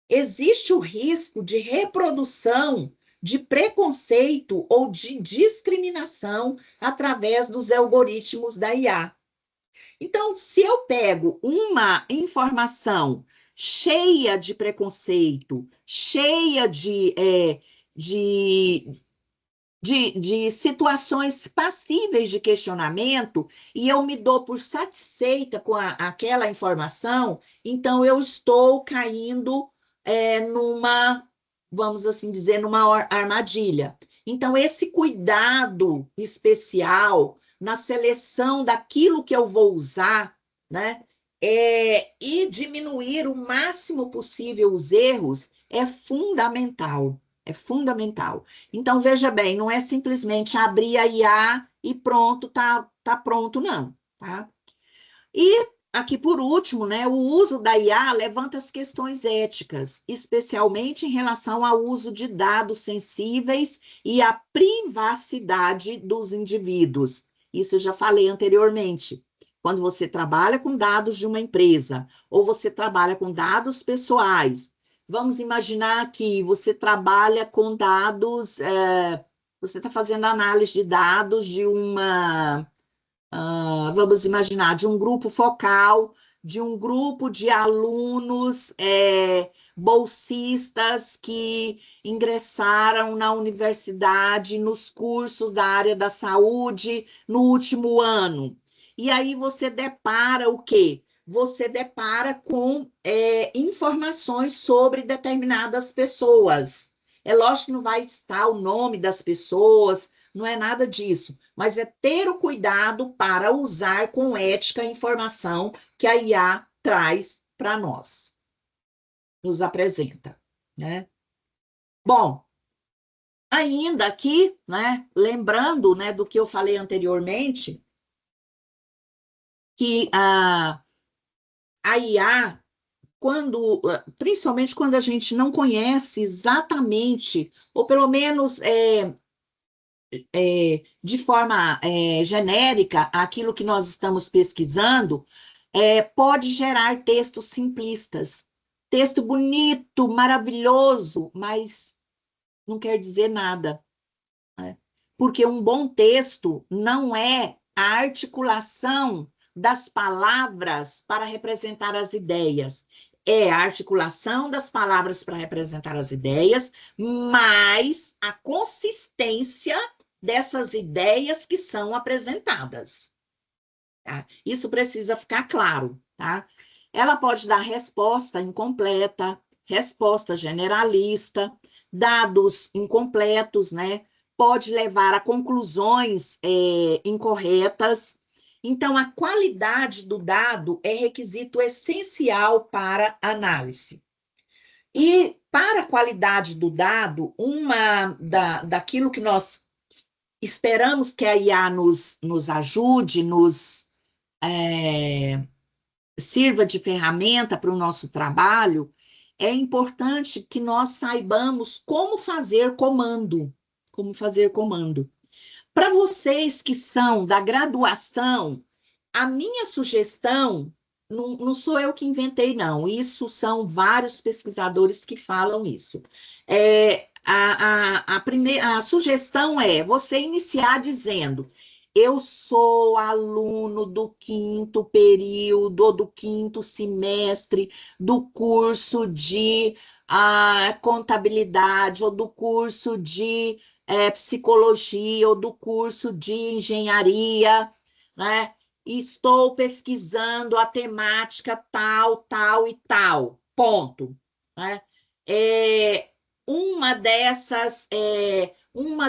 Existe o risco de reprodução de preconceito ou de discriminação através dos algoritmos da IA. Então, se eu pego uma informação cheia de preconceito, cheia de, de situações passíveis de questionamento, e eu me dou por satisfeita com aquela informação, então eu estou caindo numa, vamos assim dizer, numa armadilha. Então, esse cuidado especial na seleção daquilo que eu vou usar, né? E diminuir o máximo possível os erros é fundamental. É fundamental. Então, veja bem, não é simplesmente abrir a IA e pronto, tá pronto, não, tá? E aqui, por último, né, o uso da IA levanta as questões éticas, especialmente em relação ao uso de dados sensíveis e à privacidade dos indivíduos. Isso eu já falei anteriormente. Quando você trabalha com dados de uma empresa, ou você trabalha com dados pessoais, vamos imaginar que você trabalha com dados, você está fazendo análise de dados de uma vamos imaginar, de um grupo focal, de um grupo de alunos bolsistas que ingressaram na universidade nos cursos da área da saúde no último ano. E aí você depara o quê? Você depara com informações sobre determinadas pessoas. É lógico que não vai estar o nome das pessoas, não é nada disso, mas é ter o cuidado para usar com ética a informação que a IA traz para nós, nos apresenta, né? Bom, ainda aqui, né, lembrando, né, do que eu falei anteriormente, que a IA, principalmente quando a gente não conhece exatamente, ou pelo menos de forma genérica, aquilo que nós estamos pesquisando, pode gerar textos simplistas. Texto bonito, maravilhoso, mas não quer dizer nada, né? Porque um bom texto não é a articulação das palavras para representar as ideias. É a articulação das palavras para representar as ideias, mas a consistência dessas ideias que são apresentadas. Tá? Isso precisa ficar claro, tá? Ela pode dar resposta incompleta, resposta generalista, dados incompletos, né? Pode levar a conclusões incorretas. Então, a qualidade do dado é requisito essencial para análise. E para a qualidade do dado, daquilo que nós esperamos que a IA nos ajude, sirva de ferramenta para o nosso trabalho, é importante que nós saibamos como fazer comando. Como fazer comando. Para vocês que são da graduação, a minha sugestão, não sou eu que inventei, não. Isso são vários pesquisadores que falam isso. A sugestão é você iniciar dizendo: eu sou aluno do 5º período, ou do 5º semestre do curso de contabilidade, ou do curso de psicologia, ou do curso de engenharia, né? Estou pesquisando a temática tal, tal e tal, ponto, né? Uma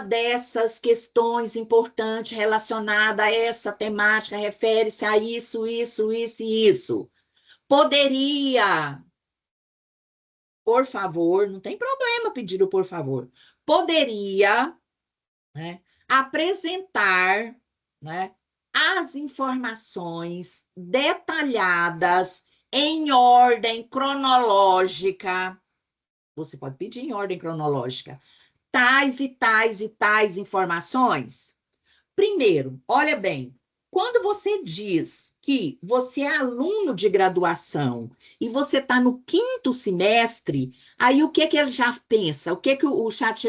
dessas questões importantes relacionada a essa temática refere-se a isso, isso, isso e isso. Poderia por favor, não tem problema pedir o por favor, poderia, né, apresentar, né, as informações detalhadas em ordem cronológica. Você pode pedir em ordem cronológica. Tais e tais e tais informações. Primeiro, olha bem, quando você diz que você é aluno de graduação e você está no 5º semestre, aí o que que ele já pensa? O que que o chat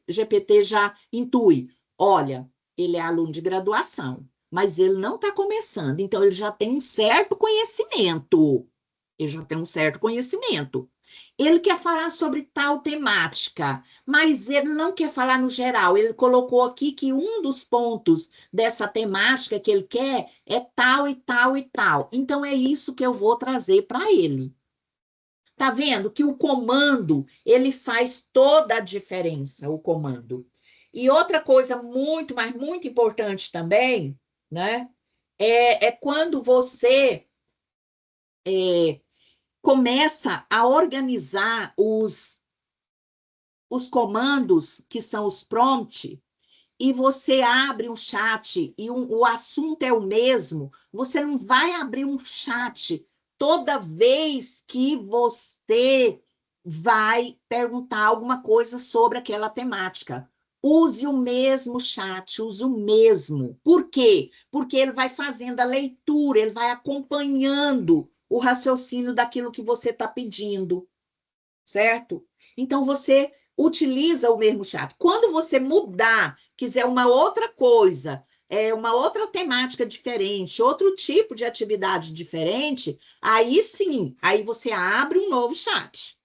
GPT já intui? Olha, ele é aluno de graduação, mas ele não está começando, então ele já tem um certo conhecimento. Ele já tem um certo conhecimento. Ele quer falar sobre tal temática, mas ele não quer falar no geral. Ele colocou aqui que um dos pontos dessa temática que ele quer é tal e tal e tal. Então, é isso que eu vou trazer para ele. Tá vendo que o comando, ele faz toda a diferença, o comando. E outra coisa muito, mas muito importante também, né, é quando você começa a organizar os comandos, que são os prompts, e você abre um chat e o assunto é o mesmo, você não vai abrir um chat toda vez que você vai perguntar alguma coisa sobre aquela temática. Use o mesmo chat, use o mesmo. Por quê? Porque ele vai fazendo a leitura, ele vai acompanhando o raciocínio daquilo que você está pedindo, certo? Então, você utiliza o mesmo chat. Quando você mudar, quiser uma outra coisa, uma outra temática diferente, outro tipo de atividade diferente, aí sim, aí você abre um novo chat,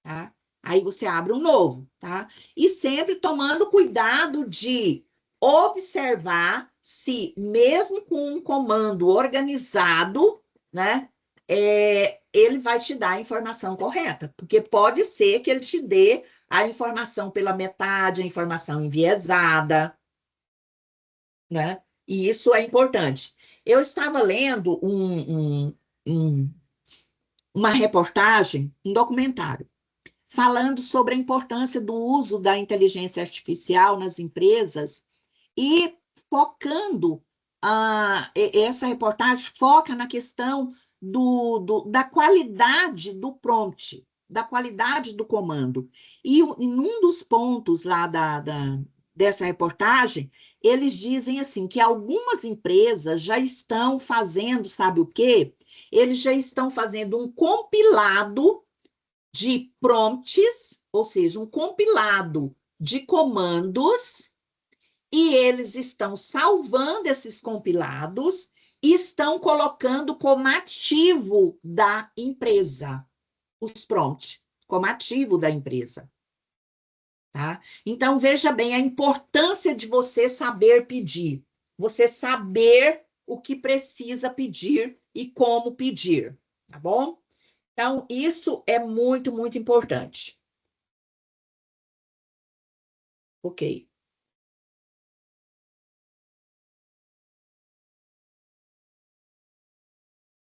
tá? Aí você abre um novo, tá? E sempre tomando cuidado de observar se, mesmo com um comando organizado, né, ele vai te dar a informação correta, porque pode ser que ele te dê a informação pela metade, a informação enviesada, né? E isso é importante. Eu estava lendo uma reportagem, um documentário, falando sobre a importância do uso da inteligência artificial nas empresas e focando, essa reportagem foca na questão da qualidade do prompt, da qualidade do comando. E em um dos pontos lá dessa reportagem, eles dizem assim, que algumas empresas já estão fazendo, sabe o quê? Eles já estão fazendo um compilado de prompts, ou seja, um compilado de comandos, e eles estão salvando esses compilados e estão colocando como ativo da empresa, os prompts, como ativo da empresa. Tá? Então, veja bem a importância de você saber pedir, você saber o que precisa pedir e como pedir, tá bom? Então, isso é muito, muito importante. Ok.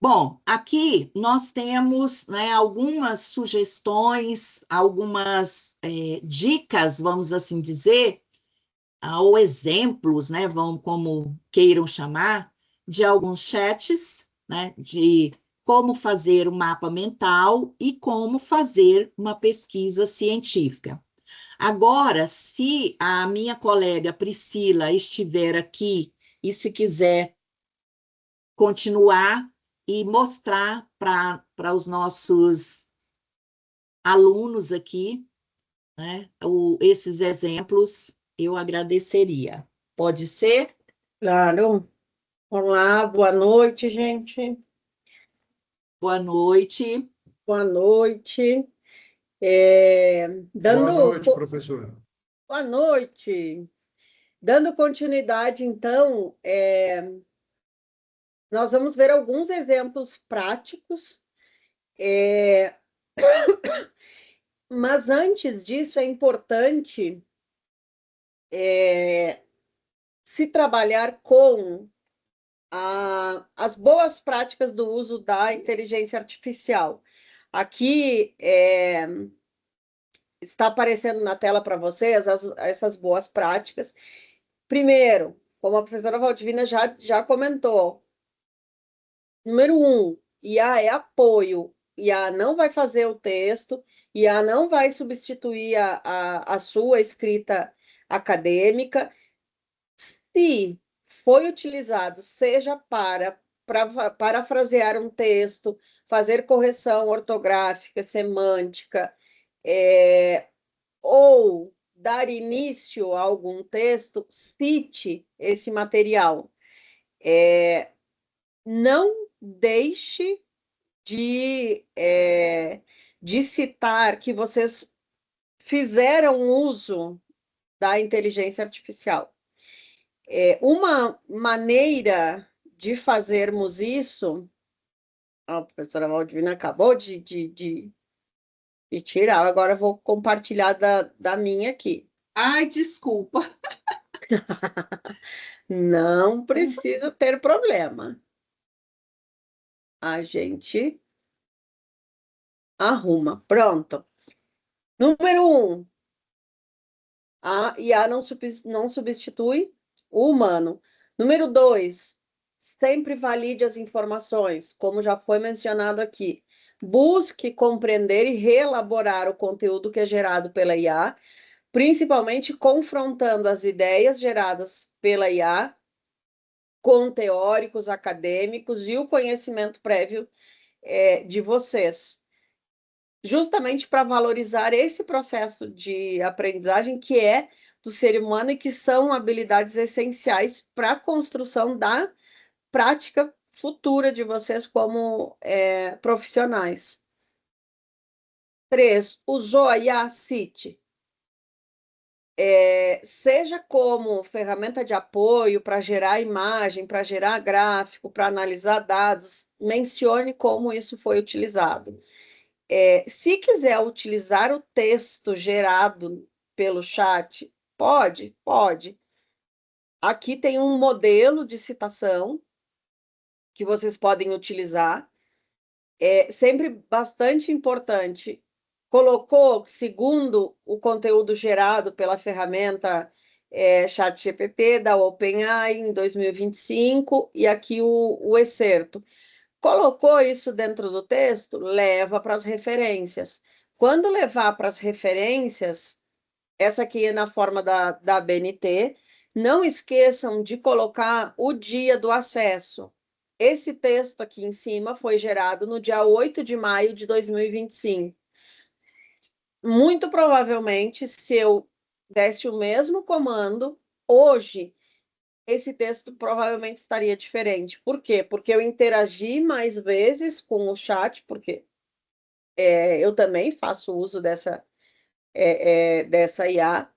Bom, aqui nós temos, né, algumas sugestões, algumas dicas, vamos assim dizer, ou exemplos, né, como queiram chamar, de alguns chats, né, de como fazer um mapa mental e como fazer uma pesquisa científica. Agora, se a minha colega Priscila estiver aqui e se quiser continuar e mostrar para os nossos alunos aqui, né, esses exemplos, eu agradeceria. Pode ser? Claro. Olá, boa noite, gente. Boa noite. Boa noite. Boa noite, professora. Boa noite. Dando continuidade, então, nós vamos ver alguns exemplos práticos, mas antes disso é importante se trabalhar com as boas práticas do uso da inteligência artificial. Aqui está aparecendo na tela para vocês essas boas práticas. Primeiro, como a professora Valdivina já comentou, número 1, IA é apoio. IA não vai fazer o texto, IA não vai substituir a sua escrita acadêmica. Se foi utilizado, seja para parafrasear um texto, fazer correção ortográfica, semântica, ou dar início a algum texto, cite esse material. Não deixe de citar que vocês fizeram uso da inteligência artificial. Uma maneira de fazermos isso, a professora Valdivina acabou de tirar, agora eu vou compartilhar da minha aqui. Ai, desculpa. Não precisa ter problema. A gente arruma. Pronto. Número 1. A IA não substitui o humano. Número 2. Sempre valide as informações, como já foi mencionado aqui. Busque compreender e reelaborar o conteúdo que é gerado pela IA, principalmente confrontando as ideias geradas pela IA com teóricos acadêmicos e o conhecimento prévio de vocês, justamente para valorizar esse processo de aprendizagem que é do ser humano e que são habilidades essenciais para a construção da prática futura de vocês como profissionais. 3. Usou a IA, cite. Seja como ferramenta de apoio para gerar imagem, para gerar gráfico, para analisar dados, mencione como isso foi utilizado. Se quiser utilizar o texto gerado pelo chat, pode. Aqui tem um modelo de citação que vocês podem utilizar. É sempre bastante importante. Colocou, segundo o conteúdo gerado pela ferramenta ChatGPT da OpenAI em 2025, e aqui o excerto. Colocou isso dentro do texto, leva para as referências. Quando levar para as referências, essa aqui é na forma da BNT, não esqueçam de colocar o dia do acesso. Esse texto aqui em cima foi gerado no dia 8 de maio de 2025. Muito provavelmente, se eu desse o mesmo comando, hoje, esse texto provavelmente estaria diferente. Por quê? Porque eu interagi mais vezes com o chat, porque eu também faço uso dessa IA,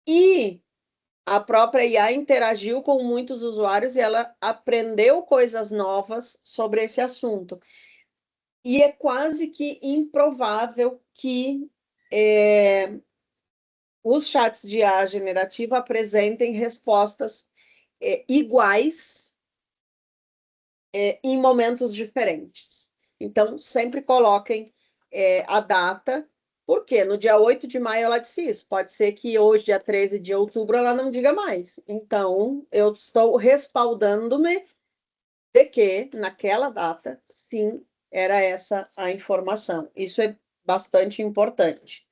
e a própria IA interagiu com muitos usuários e ela aprendeu coisas novas sobre esse assunto. E é quase que improvável que os chats de IA generativa apresentem respostas iguais em momentos diferentes. Então, sempre coloquem a data, porque no dia 8 de maio ela disse isso. Pode ser que hoje, dia 13 de outubro, ela não diga mais. Então, eu estou respaldando-me de que, naquela data, sim, era essa a informação. Isso é bastante importante.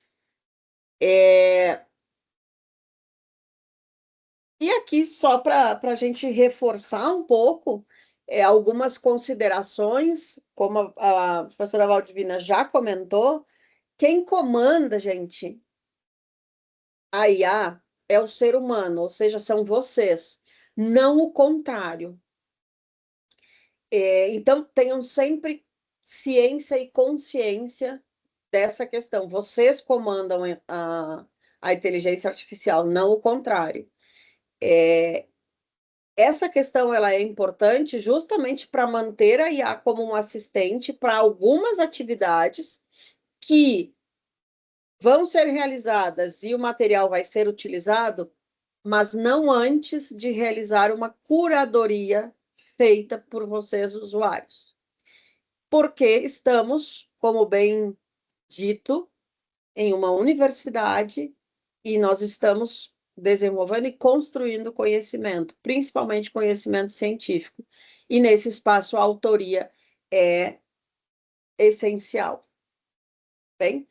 E aqui, só para a gente reforçar um pouco, algumas considerações, como a professora Valdivina já comentou, quem comanda, gente, a IA é o ser humano, ou seja, são vocês, não o contrário. Então, tenham sempre ciência e consciência dessa questão. Vocês comandam a inteligência artificial, não o contrário. Essa questão ela é importante justamente para manter a IA como um assistente para algumas atividades que vão ser realizadas e o material vai ser utilizado, mas não antes de realizar uma curadoria feita por vocês, usuários. Porque estamos como bem dito, em uma universidade e nós estamos desenvolvendo e construindo conhecimento, principalmente conhecimento científico. E nesse espaço a autoria é essencial. Bem,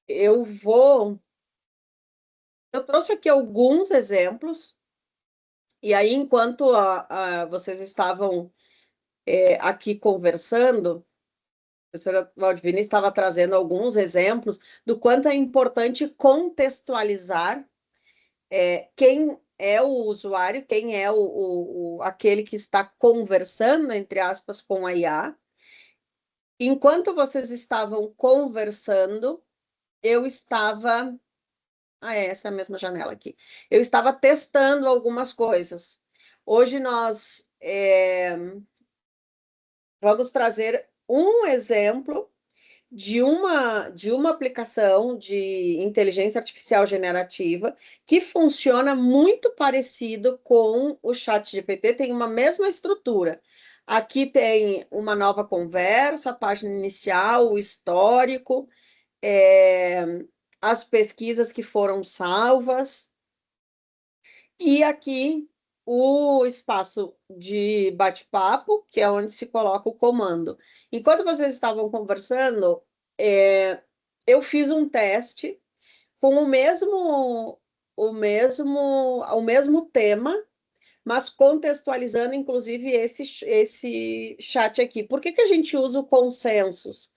eu trouxe aqui alguns exemplos, e aí, enquanto vocês estavam aqui conversando, a professora Valdivina estava trazendo alguns exemplos do quanto é importante contextualizar quem é o usuário, quem é aquele que está conversando, entre aspas, com a IA. Enquanto vocês estavam conversando, eu estava... essa é a mesma janela aqui. Eu estava testando algumas coisas. Hoje nós vamos trazer um exemplo de uma aplicação de inteligência artificial generativa que funciona muito parecido com o ChatGPT, tem uma mesma estrutura. Aqui tem uma nova conversa, a página inicial, o histórico, as pesquisas que foram salvas, e aqui o espaço de bate-papo, que é onde se coloca o comando. Enquanto vocês estavam conversando, eu fiz um teste com o mesmo tema, mas contextualizando, inclusive, esse chat aqui. Por que a gente usa o consensus?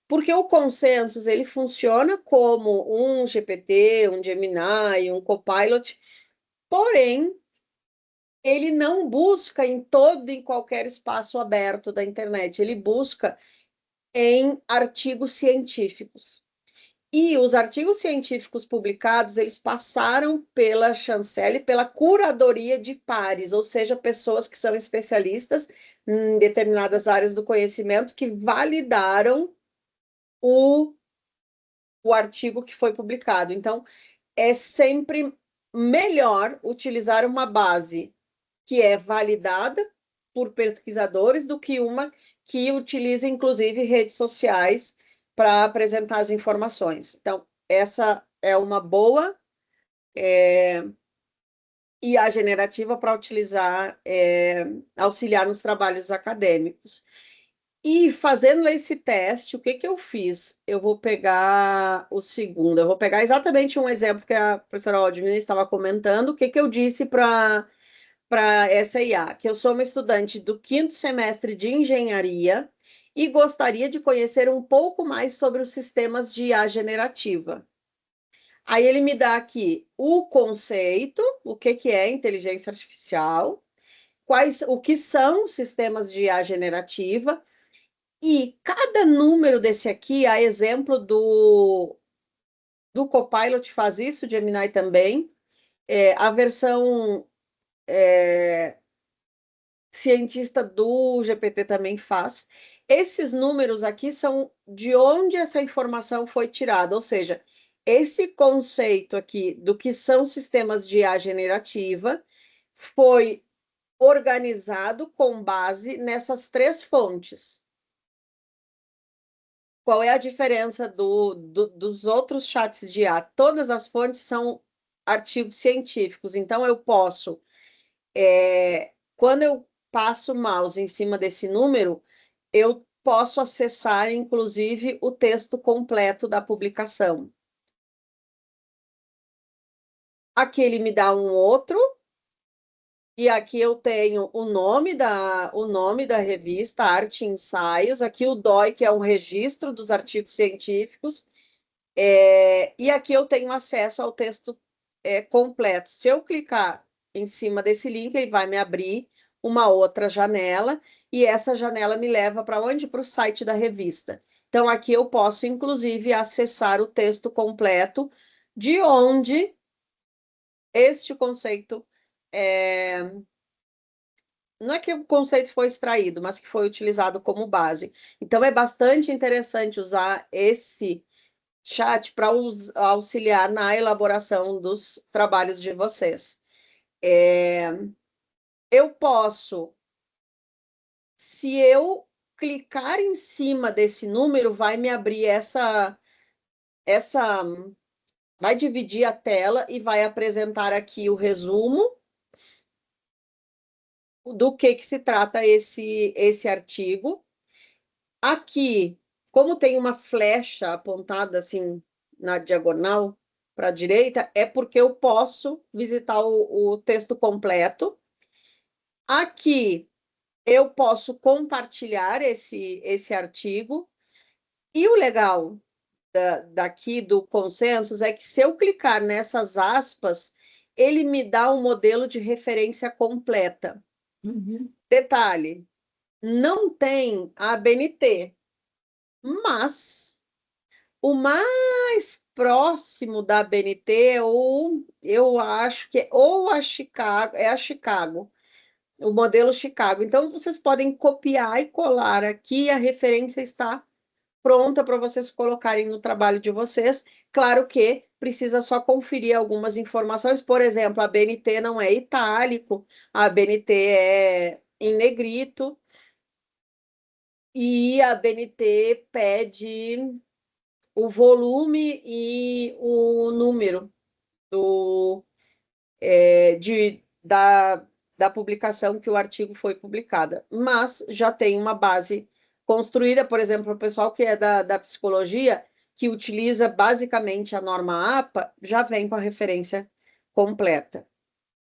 Porque o consensus ele funciona como um GPT, um Gemini, um Copilot, porém, ele não busca em qualquer espaço aberto da internet, ele busca em artigos científicos. E os artigos científicos publicados, eles passaram pela chancela e pela curadoria de pares, ou seja, pessoas que são especialistas em determinadas áreas do conhecimento que validaram o artigo que foi publicado. Então, é sempre melhor utilizar uma base que é validada por pesquisadores do que uma que utiliza, inclusive, redes sociais para apresentar as informações. Então, essa é uma boa IA generativa para utilizar, auxiliar nos trabalhos acadêmicos. E fazendo esse teste, o que eu fiz? Eu vou pegar o segundo, eu vou pegar exatamente um exemplo que a professora Waldemir estava comentando, o que eu disse para essa IA, que eu sou uma estudante do 5º semestre de engenharia e gostaria de conhecer um pouco mais sobre os sistemas de IA generativa. Aí ele me dá aqui o conceito, o que é inteligência artificial, o que são sistemas de IA generativa, e cada número desse aqui, a exemplo do Copilot faz isso, Gemini também, a versão cientista do GPT também faz. Esses números aqui são de onde essa informação foi tirada, ou seja, esse conceito aqui do que são sistemas de IA generativa foi organizado com base nessas 3 fontes. Qual é a diferença dos outros chats de IA? Todas as fontes são artigos científicos, então eu posso, quando eu passo o mouse em cima desse número, eu posso acessar, inclusive, o texto completo da publicação. Aqui ele me dá um outro, e aqui eu tenho o nome da revista, Arte e Ensaios, aqui o DOI, que é um registro dos artigos científicos, e aqui eu tenho acesso ao texto completo. Se eu clicar em cima desse link, ele vai me abrir uma outra janela, e essa janela me leva para onde? Para o site da revista. Então, aqui eu posso, inclusive, acessar o texto completo de onde este conceito... Não é que o conceito foi extraído, mas que foi utilizado como base. Então, é bastante interessante usar esse chat para auxiliar na elaboração dos trabalhos de vocês. Eu posso, se eu clicar em cima desse número, vai me abrir vai dividir a tela e vai apresentar aqui o resumo do que se trata esse artigo. Aqui, como tem uma flecha apontada assim na diagonal para a direita, é porque eu posso visitar o texto completo. Aqui eu posso compartilhar esse artigo. E o legal daqui do Consensus é que se eu clicar nessas aspas, ele me dá um modelo de referência completa. Uhum. Detalhe, não tem a ABNT, mas o mais próximo da ABNT, ou eu acho que ou a Chicago, é a Chicago, o modelo Chicago. Então, vocês podem copiar e colar aqui, a referência está pronta para vocês colocarem no trabalho de vocês. Claro que precisa só conferir algumas informações. Por exemplo, a BNT não é itálico, a BNT é em negrito, e a BNT pede o volume e o número da publicação que o artigo foi publicado. Mas já tem uma base construída, por exemplo, o pessoal que é da psicologia, que utiliza basicamente a norma APA, já vem com a referência completa.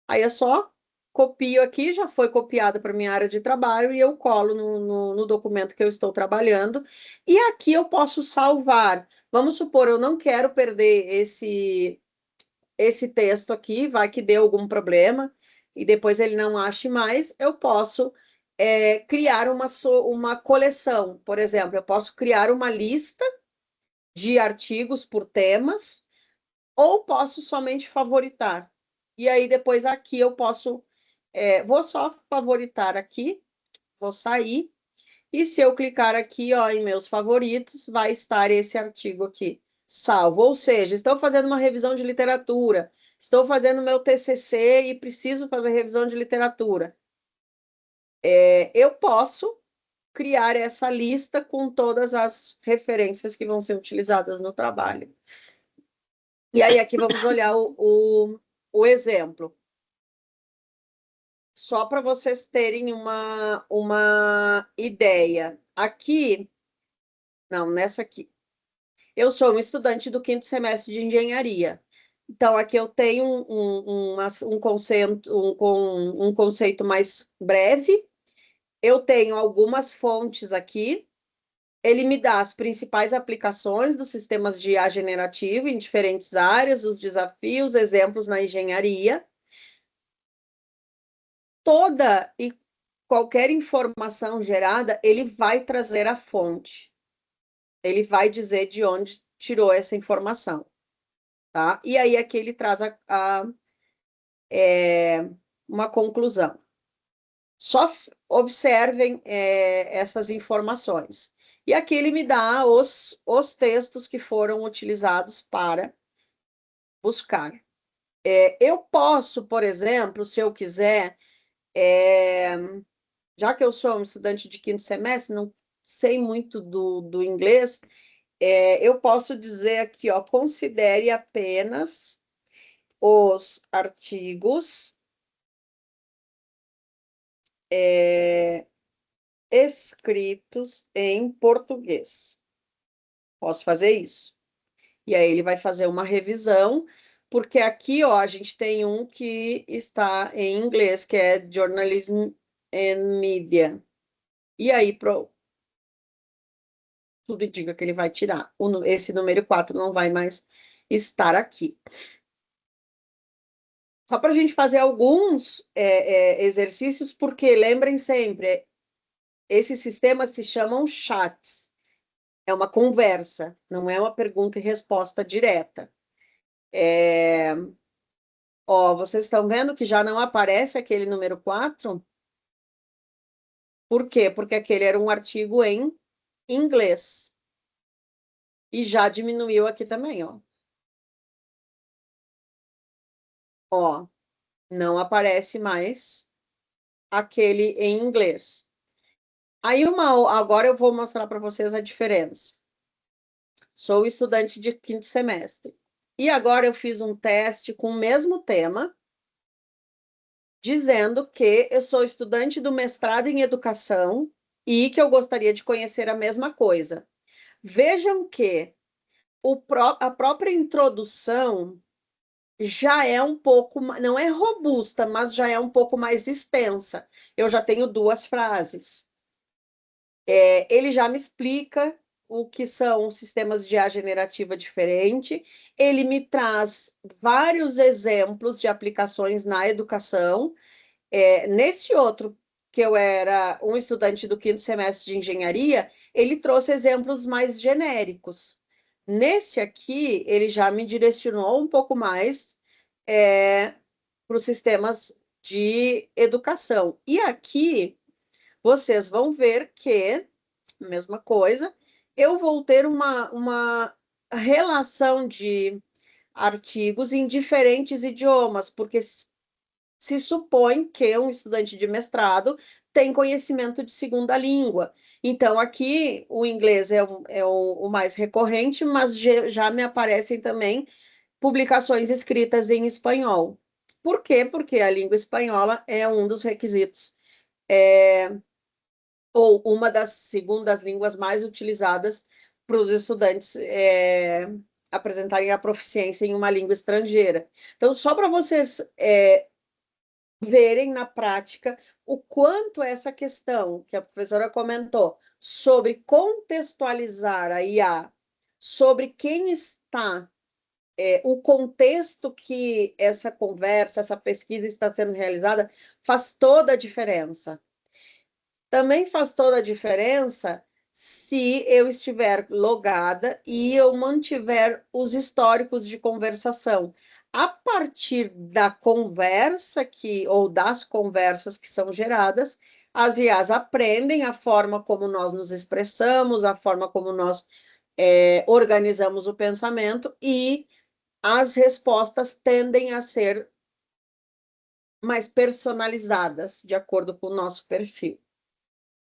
Aí é só copio aqui, já foi copiado para minha área de trabalho e eu colo no documento que eu estou trabalhando. E aqui eu posso salvar. Vamos supor, eu não quero perder esse texto aqui, vai que dê algum problema e depois ele não ache mais, eu posso criar uma coleção. Por exemplo, eu posso criar uma lista de artigos por temas ou posso somente favoritar. E aí depois aqui eu posso, vou só favoritar aqui, vou sair, e se eu clicar aqui, ó, em meus favoritos, vai estar esse artigo aqui, salvo. Ou seja, estou fazendo uma revisão de literatura, estou fazendo meu TCC e preciso fazer revisão de literatura. Eu posso criar essa lista com todas as referências que vão ser utilizadas no trabalho. E aí aqui vamos olhar o exemplo. Só para vocês terem uma ideia. Aqui, não, nessa aqui. Eu sou um estudante do 5º semestre de engenharia. Então, aqui eu tenho um conceito mais breve. Eu tenho algumas fontes aqui. Ele me dá as principais aplicações dos sistemas de IA generativo em diferentes áreas, os desafios, exemplos na engenharia. Toda e qualquer informação gerada, ele vai trazer a fonte. Ele vai dizer de onde tirou essa informação. Tá? E aí aqui ele traz uma conclusão. Só observem essas informações. E aqui ele me dá os textos que foram utilizados para buscar. Eu posso, por exemplo, se eu quiser, já que eu sou um estudante de 5º semestre, não sei muito do inglês, eu posso dizer aqui, ó, considere apenas os artigos escritos em português. Posso fazer isso. E aí ele vai fazer uma revisão, porque aqui, ó, a gente tem um que está em inglês, que é Journalism and Media. E aí, tudo indica que ele vai tirar. Esse número 4 não vai mais estar aqui. Só para a gente fazer alguns exercícios, porque lembrem sempre, esses sistemas se chamam chats. É uma conversa, não é uma pergunta e resposta direta. Ó, vocês estão vendo que já não aparece aquele número 4? Por quê? Porque aquele era um artigo em inglês. E já diminuiu aqui também, ó. Ó, não aparece mais aquele em inglês. Aí agora eu vou mostrar para vocês a diferença. Sou estudante de 5º semestre. E agora eu fiz um teste com o mesmo tema, dizendo que eu sou estudante do mestrado em educação e que eu gostaria de conhecer a mesma coisa. Vejam que a própria introdução já é um pouco, não é robusta, mas já é um pouco mais extensa. Eu já tenho 2 frases. Ele já me explica o que são sistemas de IA generativa diferente, ele me traz vários exemplos de aplicações na educação. Nesse outro, que eu era um estudante do 5º semestre de engenharia, ele trouxe exemplos mais genéricos. Nesse aqui, ele já me direcionou um pouco mais para os sistemas de educação. E aqui, vocês vão ver que, mesma coisa, eu vou ter uma relação de artigos em diferentes idiomas, porque se supõe que um estudante de mestrado tem conhecimento de segunda língua. Então, aqui o inglês é o mais recorrente, mas já me aparecem também publicações escritas em espanhol. Por quê? Porque a língua espanhola é um dos requisitos, ou uma das segundas línguas mais utilizadas para os estudantes apresentarem a proficiência em uma língua estrangeira. Então, só para vocês verem na prática o quanto essa questão que a professora comentou sobre contextualizar a IA, sobre quem está, o contexto que essa conversa, essa pesquisa está sendo realizada, faz toda a diferença. Também faz toda a diferença se eu estiver logada e eu mantiver os históricos de conversação. A partir da conversa ou das conversas que são geradas, as IAs aprendem a forma como nós nos expressamos, a forma como nós organizamos o pensamento, e as respostas tendem a ser mais personalizadas, de acordo com o nosso perfil.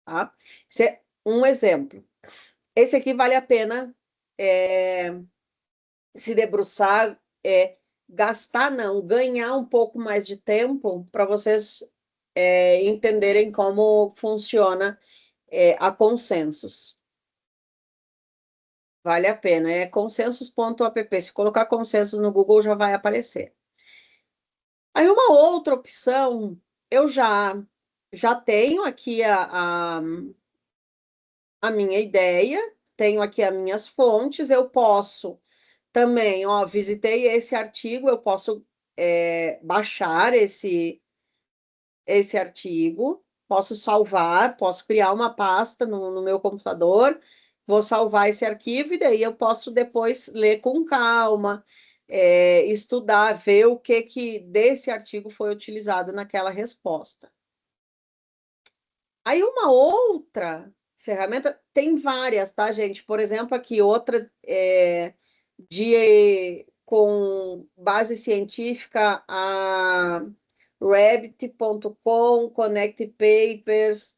Tá? Esse é um exemplo. Esse aqui vale a pena se debruçar, gastar não, ganhar um pouco mais de tempo para vocês entenderem como funciona a Consensus. Vale a pena, é consensus.app. Se colocar Consensus no Google, já vai aparecer. Aí uma outra opção, eu já tenho aqui a minha ideia, tenho aqui as minhas fontes, eu posso também, visitei esse artigo, eu posso baixar esse artigo, posso salvar, posso criar uma pasta no meu computador, vou salvar esse arquivo e daí eu posso depois ler com calma, estudar, ver o que desse artigo foi utilizado naquela resposta. Aí uma outra ferramenta, tem várias, tá, gente? Por exemplo, aqui outra com base científica, a Rabbit.com, Connect Papers,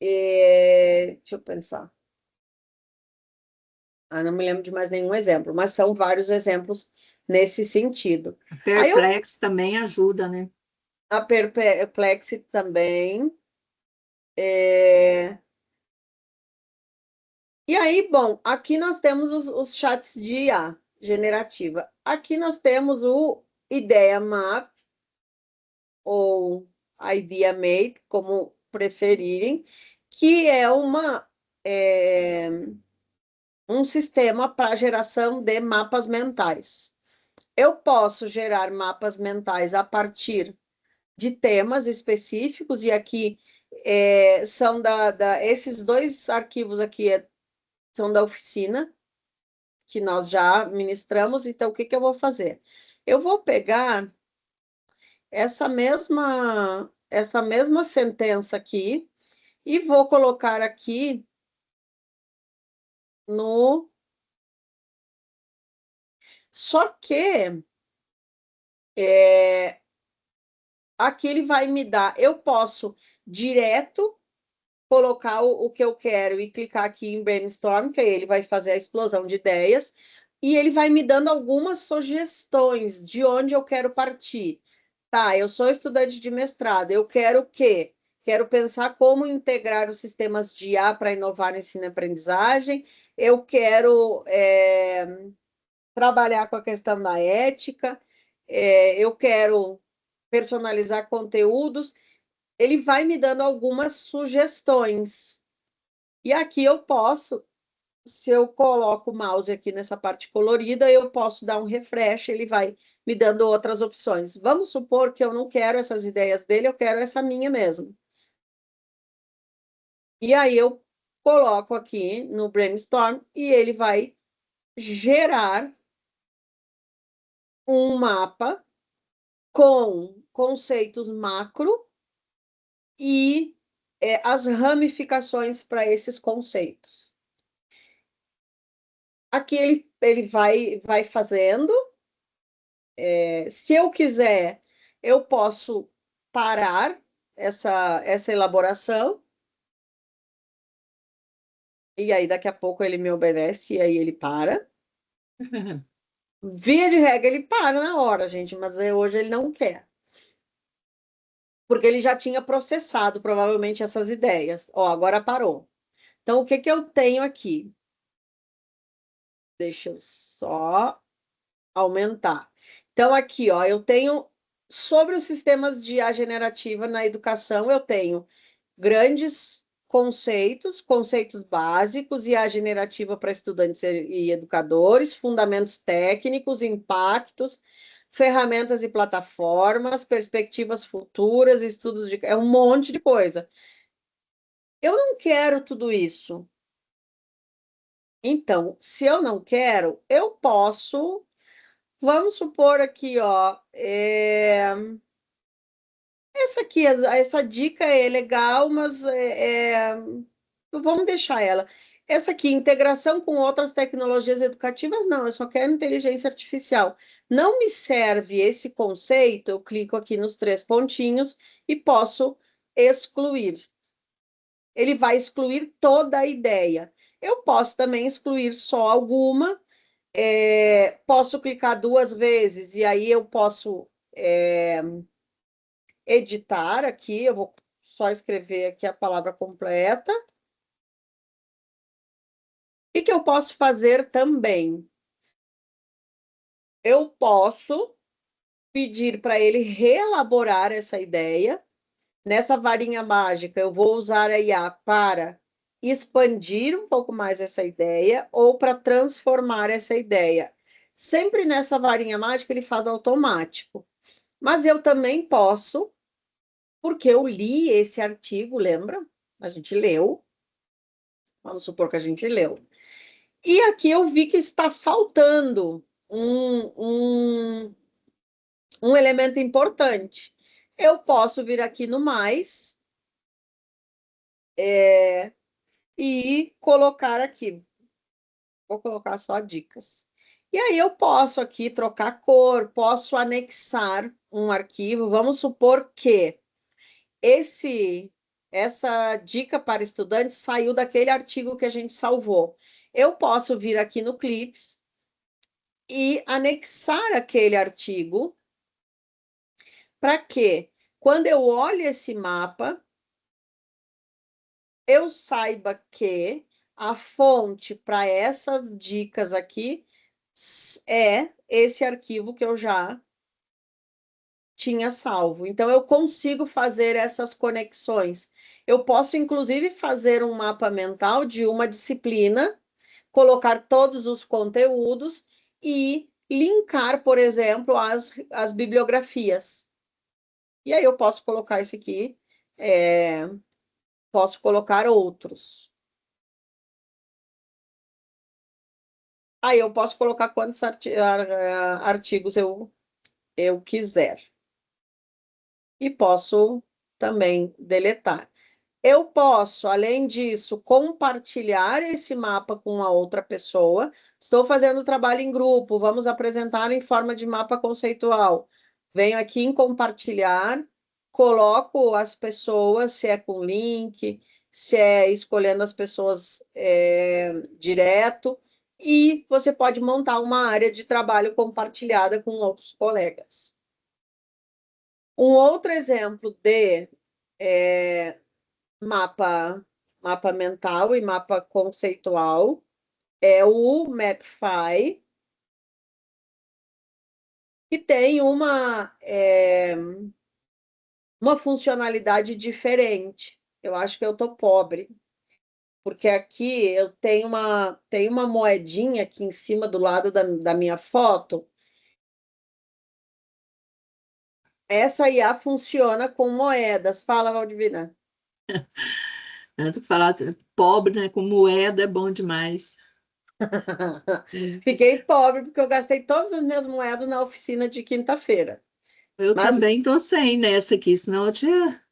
deixa eu pensar. Não me lembro de mais nenhum exemplo, mas são vários exemplos nesse sentido. A Perplex também ajuda, né? A Perplex também. E aí, bom, aqui nós temos os chats de IA generativa. Aqui nós temos o Idea Map, ou Idea Make, como preferirem, que é um sistema para geração de mapas mentais. Eu posso gerar mapas mentais a partir de temas específicos, e aqui são esses 2 arquivos aqui são da oficina, que nós já ministramos. Então, o que eu vou fazer? Eu vou pegar essa mesma sentença aqui e vou colocar aqui no... Só que aqui ele vai me dar... Eu posso direto colocar o que eu quero e clicar aqui em Brainstorm, que aí ele vai fazer a explosão de ideias, e ele vai me dando algumas sugestões de onde eu quero partir. Tá, eu sou estudante de mestrado, eu quero o quê? Quero pensar como integrar os sistemas de IA para inovar no ensino e aprendizagem, eu quero trabalhar com a questão da ética, eu quero personalizar conteúdos, ele vai me dando algumas sugestões. E aqui eu posso, se eu coloco o mouse aqui nessa parte colorida, eu posso dar um refresh, ele vai me dando outras opções. Vamos supor que eu não quero essas ideias dele, eu quero essa minha mesmo. E aí eu coloco aqui no Brainstorm e ele vai gerar um mapa com conceitos macro e as ramificações para esses conceitos. Aqui ele vai fazendo. Se eu quiser, eu posso parar essa elaboração. E aí, daqui a pouco, ele me obedece e aí ele para. Via de regra, ele para na hora, gente, mas hoje ele não quer. Porque ele já tinha processado, provavelmente, essas ideias. Ó, agora parou. Então, o que que eu tenho aqui? Deixa eu só aumentar. Então, aqui, ó, eu tenho, sobre os sistemas de IA generativa na educação, eu tenho grandes conceitos básicos, IA generativa para estudantes e educadores, fundamentos técnicos, impactos, ferramentas e plataformas, perspectivas futuras, estudos de... É um monte de coisa. Eu não quero tudo isso. Então, se eu não quero, eu posso... Vamos supor aqui, ó, essa aqui, essa dica é legal, mas vamos deixar ela. Essa aqui, integração com outras tecnologias educativas, não, eu só quero inteligência artificial. Não me serve esse conceito, eu clico aqui nos 3 pontinhos e posso excluir. Ele vai excluir toda a ideia. Eu posso também excluir só alguma, posso clicar 2 vezes e aí eu posso editar aqui, eu vou só escrever aqui a palavra completa. O que eu posso fazer também? Eu posso pedir para ele reelaborar essa ideia. Nessa varinha mágica, eu vou usar a IA para expandir um pouco mais essa ideia ou para transformar essa ideia. Sempre nessa varinha mágica ele faz automático. Mas eu também posso, porque eu li esse artigo, lembra? A gente leu. Vamos supor que a gente leu. E aqui eu vi que está faltando um elemento importante. Eu posso vir aqui no mais e colocar aqui. Vou colocar só dicas. E aí eu posso aqui trocar cor, posso anexar um arquivo. Vamos supor que essa dica para estudantes saiu daquele artigo que a gente salvou. Eu posso vir aqui no Clips e anexar aquele artigo para que, quando eu olho esse mapa, eu saiba que a fonte para essas dicas aqui é esse arquivo que eu já tinha salvo. Então, eu consigo fazer essas conexões. Eu posso, inclusive, fazer um mapa mental de uma disciplina, colocar todos os conteúdos e linkar, por exemplo, as bibliografias. E aí eu posso colocar esse aqui, posso colocar outros. Aí eu posso colocar quantos artigos eu quiser. E posso também deletar. Eu posso, além disso, compartilhar esse mapa com a outra pessoa. Estou fazendo trabalho em grupo, vamos apresentar em forma de mapa conceitual. Venho aqui em compartilhar, coloco as pessoas, se é com link, se é escolhendo as pessoas direto, e você pode montar uma área de trabalho compartilhada com outros colegas. Um outro exemplo de mapa mental e mapa conceitual é o Mapify, que tem uma funcionalidade diferente. Eu acho que eu tô pobre, porque aqui eu tenho uma moedinha aqui em cima do lado da minha foto. Essa IA funciona com moedas. Fala, Valdivina. Tu falar pobre, né? Com moeda é bom demais. Fiquei pobre porque eu gastei todas as minhas moedas na oficina de quinta-feira. Eu Mas também tô sem nessa aqui, senão eu tinha.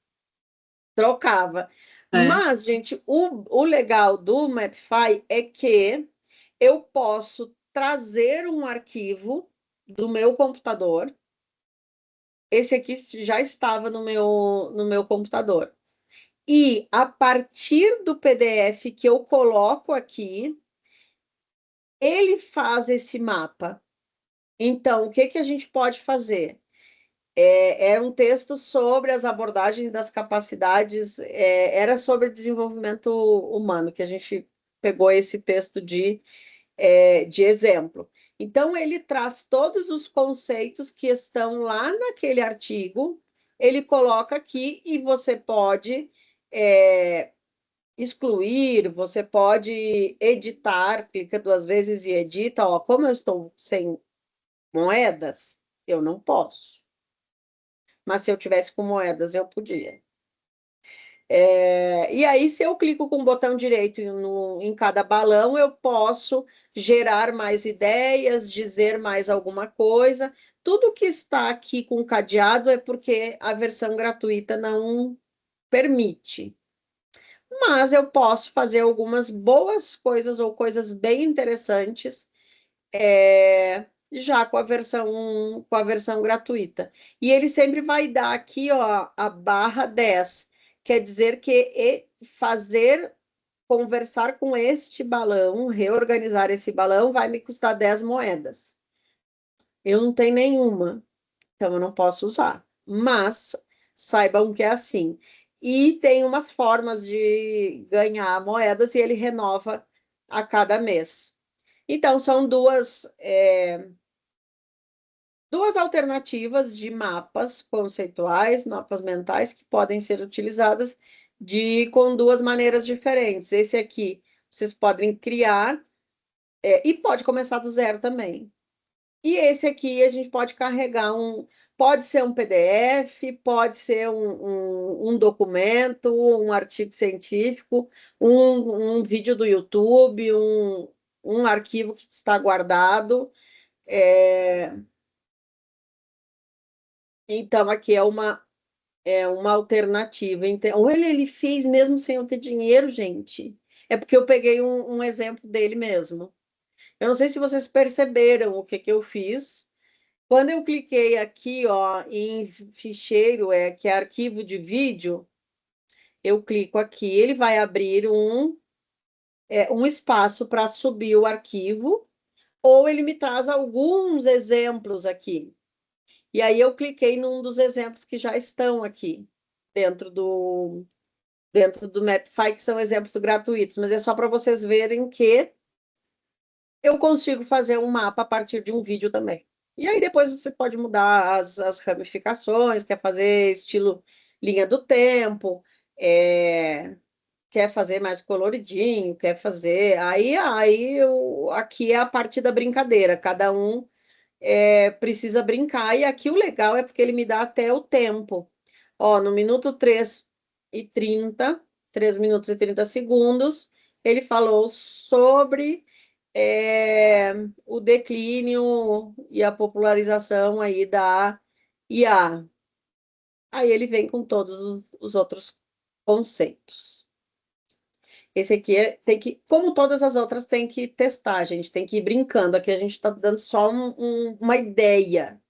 trocava. É. Mas, gente, o legal do Mapify é que eu posso trazer um arquivo do meu computador. Esse aqui já estava no meu computador. E a partir do PDF que eu coloco aqui, ele faz esse mapa. Então, o que que a gente pode fazer? É um texto sobre as abordagens das capacidades, era sobre desenvolvimento humano, que a gente pegou esse texto de exemplo. Então, ele traz todos os conceitos que estão lá naquele artigo, ele coloca aqui e você pode excluir, você pode editar, clica 2 vezes e edita. Ó, como eu estou sem moedas, eu não posso. Mas se eu tivesse com moedas, eu podia. E aí, se eu clico com o botão direito em cada balão, eu posso gerar mais ideias, dizer mais alguma coisa. Tudo que está aqui com cadeado é porque a versão gratuita não permite. Mas eu posso fazer algumas boas coisas ou coisas bem interessantes já com a versão gratuita. E ele sempre vai dar aqui, ó, a barra 10. Quer dizer que conversar com este balão, reorganizar esse balão, vai me custar 10 moedas. Eu não tenho nenhuma, então eu não posso usar. Mas saibam que é assim. E tem umas formas de ganhar moedas e ele renova a cada mês. Então, são duas alternativas de mapas conceituais, mapas mentais, que podem ser utilizadas com duas maneiras diferentes. Esse aqui, vocês podem criar, e pode começar do zero também. E esse aqui, a gente pode carregar pode ser um PDF, pode ser um documento, um artigo científico, um vídeo do YouTube, um arquivo que está guardado. Então, aqui é uma alternativa. Então, ele fez mesmo sem eu ter dinheiro, gente. É porque eu peguei um exemplo dele mesmo. Eu não sei se vocês perceberam o que eu fiz. Quando eu cliquei aqui, ó, em ficheiro, que é arquivo de vídeo, eu clico aqui, ele vai abrir um espaço para subir o arquivo, ou ele me traz alguns exemplos aqui. E aí eu cliquei num dos exemplos que já estão aqui dentro do Mapify, que são exemplos gratuitos, mas é só para vocês verem que eu consigo fazer um mapa a partir de um vídeo também. E aí depois você pode mudar as ramificações, quer fazer estilo linha do tempo, quer fazer mais coloridinho, quer fazer. Aqui é a parte da brincadeira, cada um precisa brincar, e aqui o legal é porque ele me dá até o tempo. Ó, no minuto 3:30, 3 minutos e 30 segundos, ele falou sobre o declínio e a popularização aí da IA. Aí ele vem com todos os outros conceitos. Esse aqui como todas as outras, tem que testar, a gente tem que ir brincando. Aqui a gente está dando só uma ideia.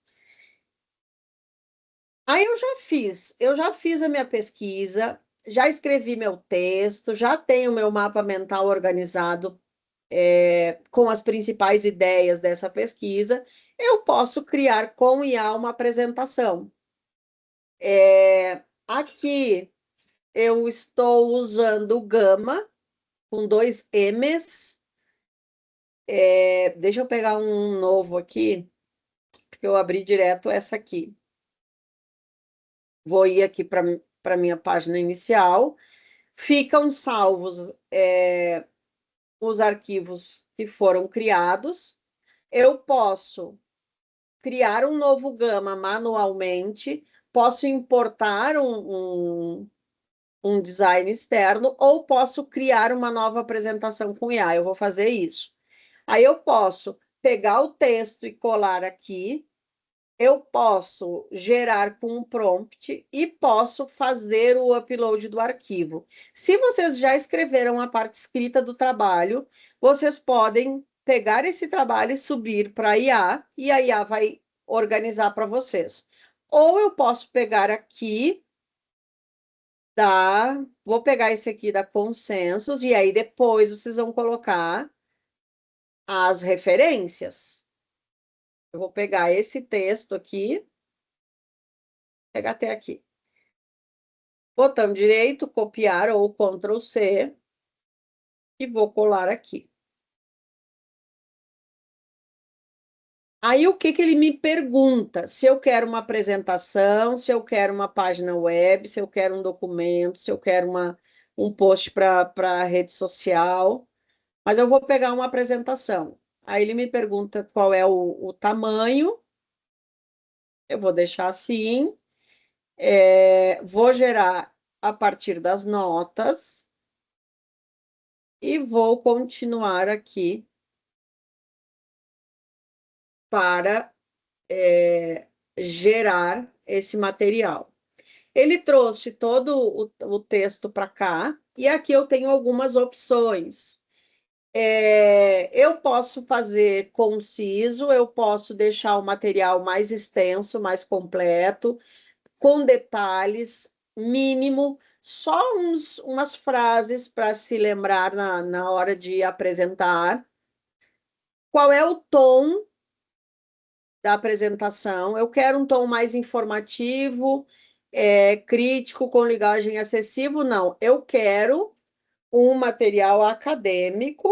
Aí eu já fiz a minha pesquisa, já escrevi meu texto, já tenho meu mapa mental organizado com as principais ideias dessa pesquisa, eu posso criar com IA uma apresentação. Aqui eu estou usando o Gama, com 2 M's. Deixa eu pegar um novo aqui, porque eu abri direto essa aqui. Vou ir aqui para a minha página inicial. Ficam salvos os arquivos que foram criados. Eu posso criar um novo Gama manualmente, posso importar um design externo ou posso criar uma nova apresentação com IA. Eu vou fazer isso. Aí eu posso pegar o texto e colar aqui, eu posso gerar com um prompt e posso fazer o upload do arquivo. Se vocês já escreveram a parte escrita do trabalho, vocês podem pegar esse trabalho e subir para a IA, e a IA vai organizar para vocês. Ou eu posso pegar aqui, vou pegar esse aqui da Consensus, e aí depois vocês vão colocar as referências. Eu vou pegar esse texto aqui, pegar até aqui. Botão direito, copiar ou Ctrl C, e vou colar aqui. Aí, o que ele me pergunta? Se eu quero uma apresentação, se eu quero uma página web, se eu quero um documento, se eu quero um post para a rede social. Mas eu vou pegar uma apresentação. Aí ele me pergunta qual é o tamanho. Eu vou deixar assim. Vou gerar a partir das notas. E vou continuar aqui para gerar esse material. Ele trouxe todo o texto para cá, e aqui eu tenho algumas opções. Eu posso fazer conciso, eu posso deixar o material mais extenso, mais completo, com detalhes, mínimo, só umas frases para se lembrar na hora de apresentar. Qual é o tom da apresentação? Eu quero um tom mais informativo, crítico, com linguagem acessível? Não, eu quero um material acadêmico,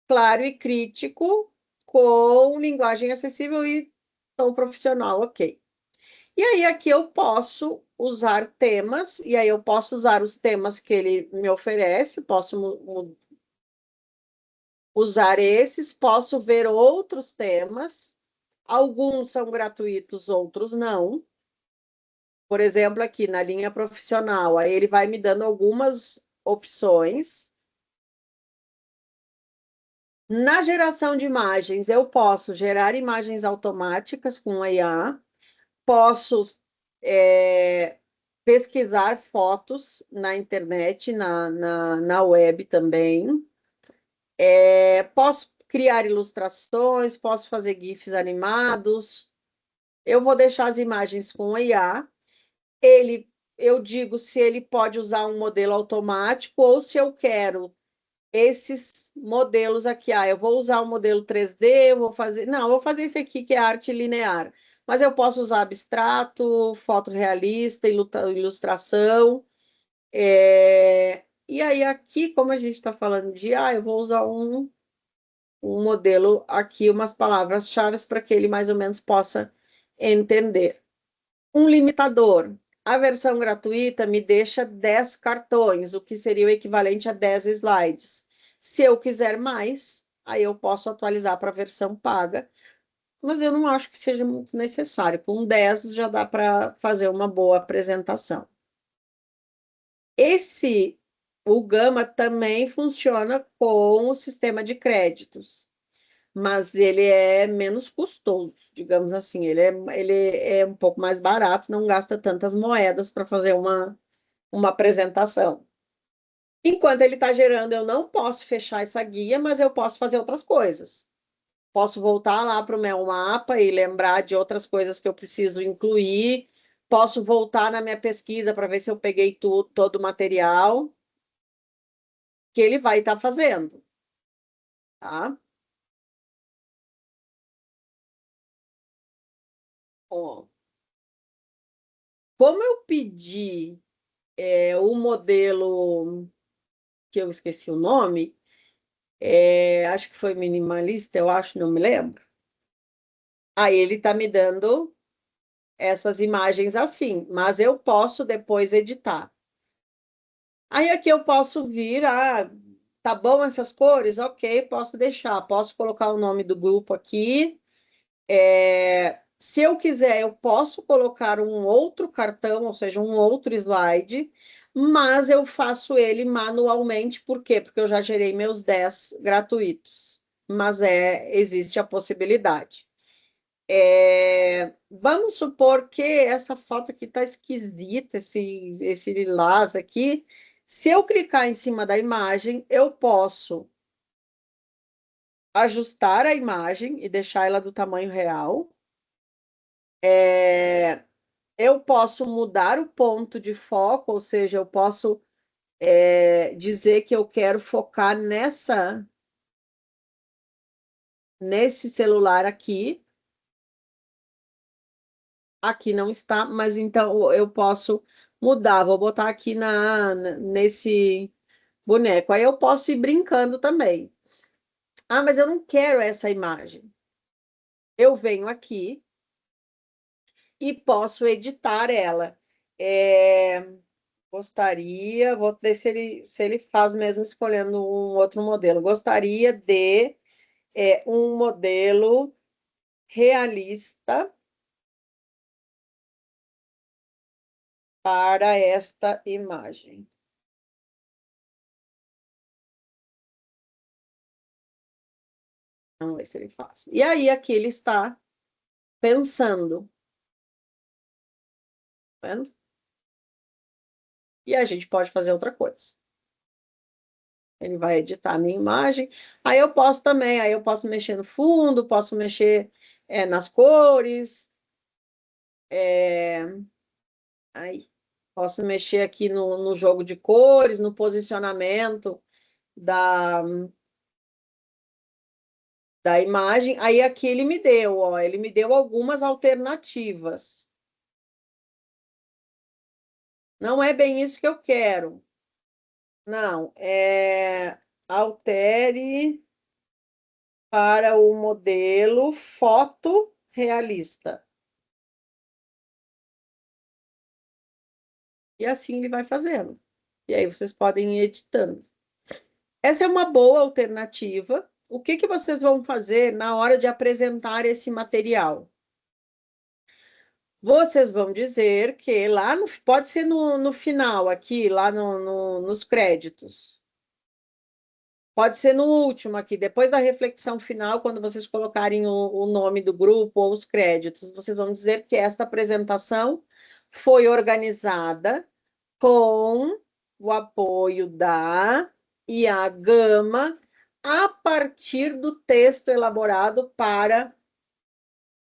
claro e crítico, com linguagem acessível e tom profissional, ok. E aí aqui eu posso usar temas, e aí eu posso usar os temas que ele me oferece, posso usar esses, posso ver outros temas, alguns são gratuitos, outros não. Por exemplo, aqui na linha profissional, aí ele vai me dando algumas opções. Na geração de imagens, eu posso gerar imagens automáticas com a IA, posso pesquisar fotos na internet, na web também. Posso criar ilustrações, posso fazer GIFs animados. Eu vou deixar as imagens com a IA. Eu digo se ele pode usar um modelo automático ou se eu quero esses modelos aqui. Eu vou usar o modelo 3D, eu vou fazer... Não, eu vou fazer esse aqui que é arte linear. Mas eu posso usar abstrato, fotorrealista, ilustração. E aí aqui, como a gente está falando de eu vou usar um modelo aqui, umas palavras-chave para que ele mais ou menos possa entender. Um limitador. A versão gratuita me deixa 10 cartões, o que seria o equivalente a 10 slides. Se eu quiser mais, aí eu posso atualizar para a versão paga, mas eu não acho que seja muito necessário. Com 10 já dá para fazer uma boa apresentação. O Gama também funciona com o sistema de créditos, mas ele é menos custoso, digamos assim. Ele é um pouco mais barato, não gasta tantas moedas para fazer uma apresentação. Enquanto ele está gerando, eu não posso fechar essa guia, mas eu posso fazer outras coisas. Posso voltar lá para o meu mapa e lembrar de outras coisas que eu preciso incluir. posso voltar na minha pesquisa para ver se eu peguei todo o material que ele vai estar fazendo, tá? Ó, como eu pedi o modelo, que eu esqueci o nome, acho que foi minimalista, eu acho, não me lembro. Aí ele está me dando essas imagens assim, mas eu posso depois editar. Aí aqui eu posso vir, tá bom essas cores? Ok, posso deixar. Posso colocar o nome do grupo aqui. Se eu quiser, eu posso colocar um outro cartão, ou seja, um outro slide, mas eu faço ele manualmente. Por quê? Porque eu já gerei meus 10 gratuitos. Mas existe a possibilidade. Vamos supor que essa foto aqui está esquisita, esse lilás aqui. Se eu clicar em cima da imagem, eu posso ajustar a imagem e deixar ela do tamanho real. Eu posso mudar o ponto de foco, ou seja, eu posso dizer que eu quero focar nesse celular aqui. Aqui não está, mas então eu posso mudar. Vou botar aqui nesse boneco. Aí eu posso ir brincando também. Mas eu não quero essa imagem. Eu venho aqui e posso editar ela. Gostaria, vou ver se ele faz mesmo escolhendo um outro modelo. Gostaria de um modelo realista para esta imagem. Vamos ver se ele faz. E aí, aqui ele está pensando. Tá vendo? E a gente pode fazer outra coisa. Ele vai editar a minha imagem. Aí eu posso também, aí eu posso mexer no fundo, posso mexer nas cores. Aí posso mexer aqui no jogo de cores, no posicionamento da imagem. Aí aqui ele me deu, ó, ele me deu algumas alternativas. Não é bem isso que eu quero. Não, altere para o modelo fotorrealista. E assim ele vai fazendo. E aí vocês podem ir editando. Essa é uma boa alternativa. O que vocês vão fazer na hora de apresentar esse material? Vocês vão dizer que lá, pode ser no final, aqui, lá nos créditos. Pode ser no último aqui, depois da reflexão final, quando vocês colocarem o nome do grupo ou os créditos, vocês vão dizer que esta apresentação foi organizada com o apoio da IA Gama a partir do texto elaborado para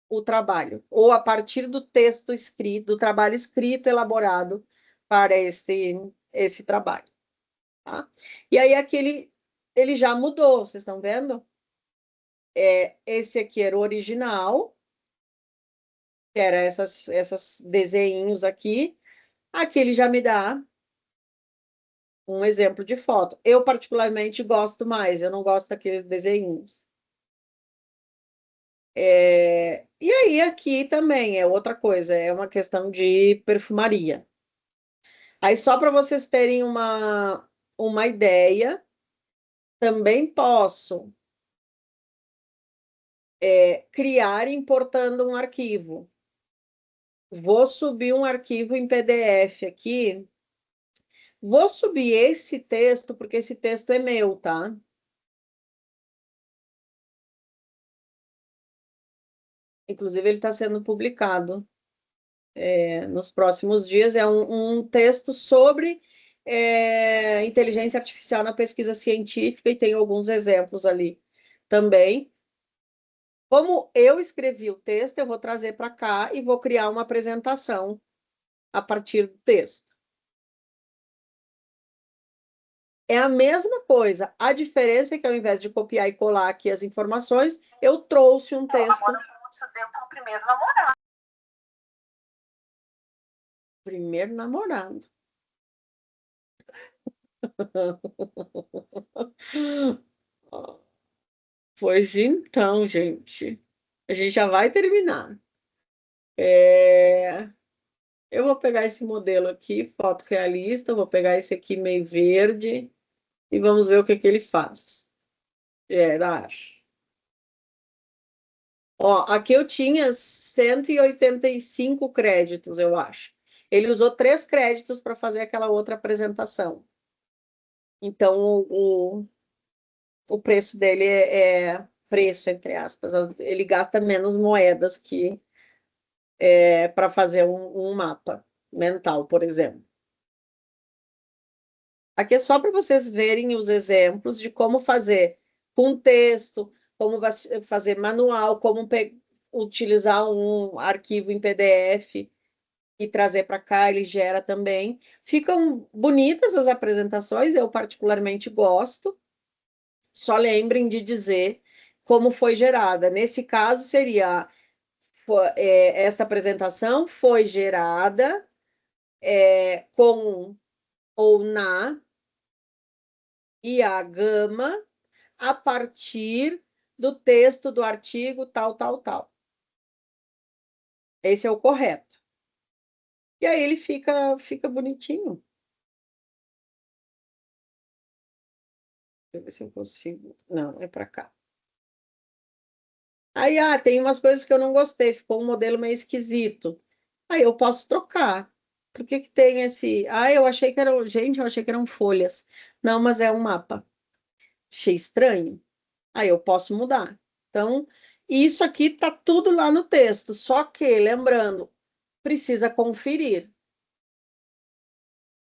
o trabalho, ou a partir do texto escrito, do trabalho escrito elaborado para esse trabalho. Tá? E aí aqui ele já mudou, vocês estão vendo? Esse aqui era o original, que era essas desenhos aqui. Aqui ele já me dá um exemplo de foto. Eu, particularmente, gosto mais, eu não gosto daqueles desenhos. E aí, aqui também é outra coisa, é uma questão de perfumaria. Aí, só para vocês terem uma ideia, também posso criar importando um arquivo. Vou subir um arquivo em PDF aqui. Vou subir esse texto, porque esse texto é meu, tá? Inclusive, ele está sendo publicado nos próximos dias. É um texto sobre inteligência artificial na pesquisa científica e tem alguns exemplos ali também. Como eu escrevi o texto, eu vou trazer para cá e vou criar uma apresentação a partir do texto. É a mesma coisa. A diferença é que, ao invés de copiar e colar aqui as informações, eu trouxe um texto. Primeiro namorado. Pois então, gente. A gente já vai terminar. Eu vou pegar esse modelo aqui, foto realista, vou pegar esse aqui meio verde e vamos ver o que ele faz. Gerar. Ó, aqui eu tinha 185 créditos, eu acho. Ele usou 3 créditos para fazer aquela outra apresentação. Então, o preço dele é preço, entre aspas. Ele gasta menos moedas que para fazer um mapa mental, por exemplo. Aqui é só para vocês verem os exemplos de como fazer com texto, como fazer manual, como utilizar um arquivo em PDF e trazer para cá, ele gera também. Ficam bonitas as apresentações, eu particularmente gosto. Só lembrem de dizer como foi gerada. Nesse caso, seria essa apresentação foi gerada com ou na IA Gama a partir do texto do artigo tal, tal, tal. Esse é o correto. E aí ele fica bonitinho. Deixa eu ver se eu consigo. Não, é para cá. Aí, tem umas coisas que eu não gostei, ficou um modelo meio esquisito. Aí eu posso trocar. Por que que tem esse... eu achei que eram... Gente, eu achei que eram folhas. Não, mas é um mapa. Achei estranho. Aí eu posso mudar. Então, isso aqui tá tudo lá no texto. Só que, lembrando, precisa conferir.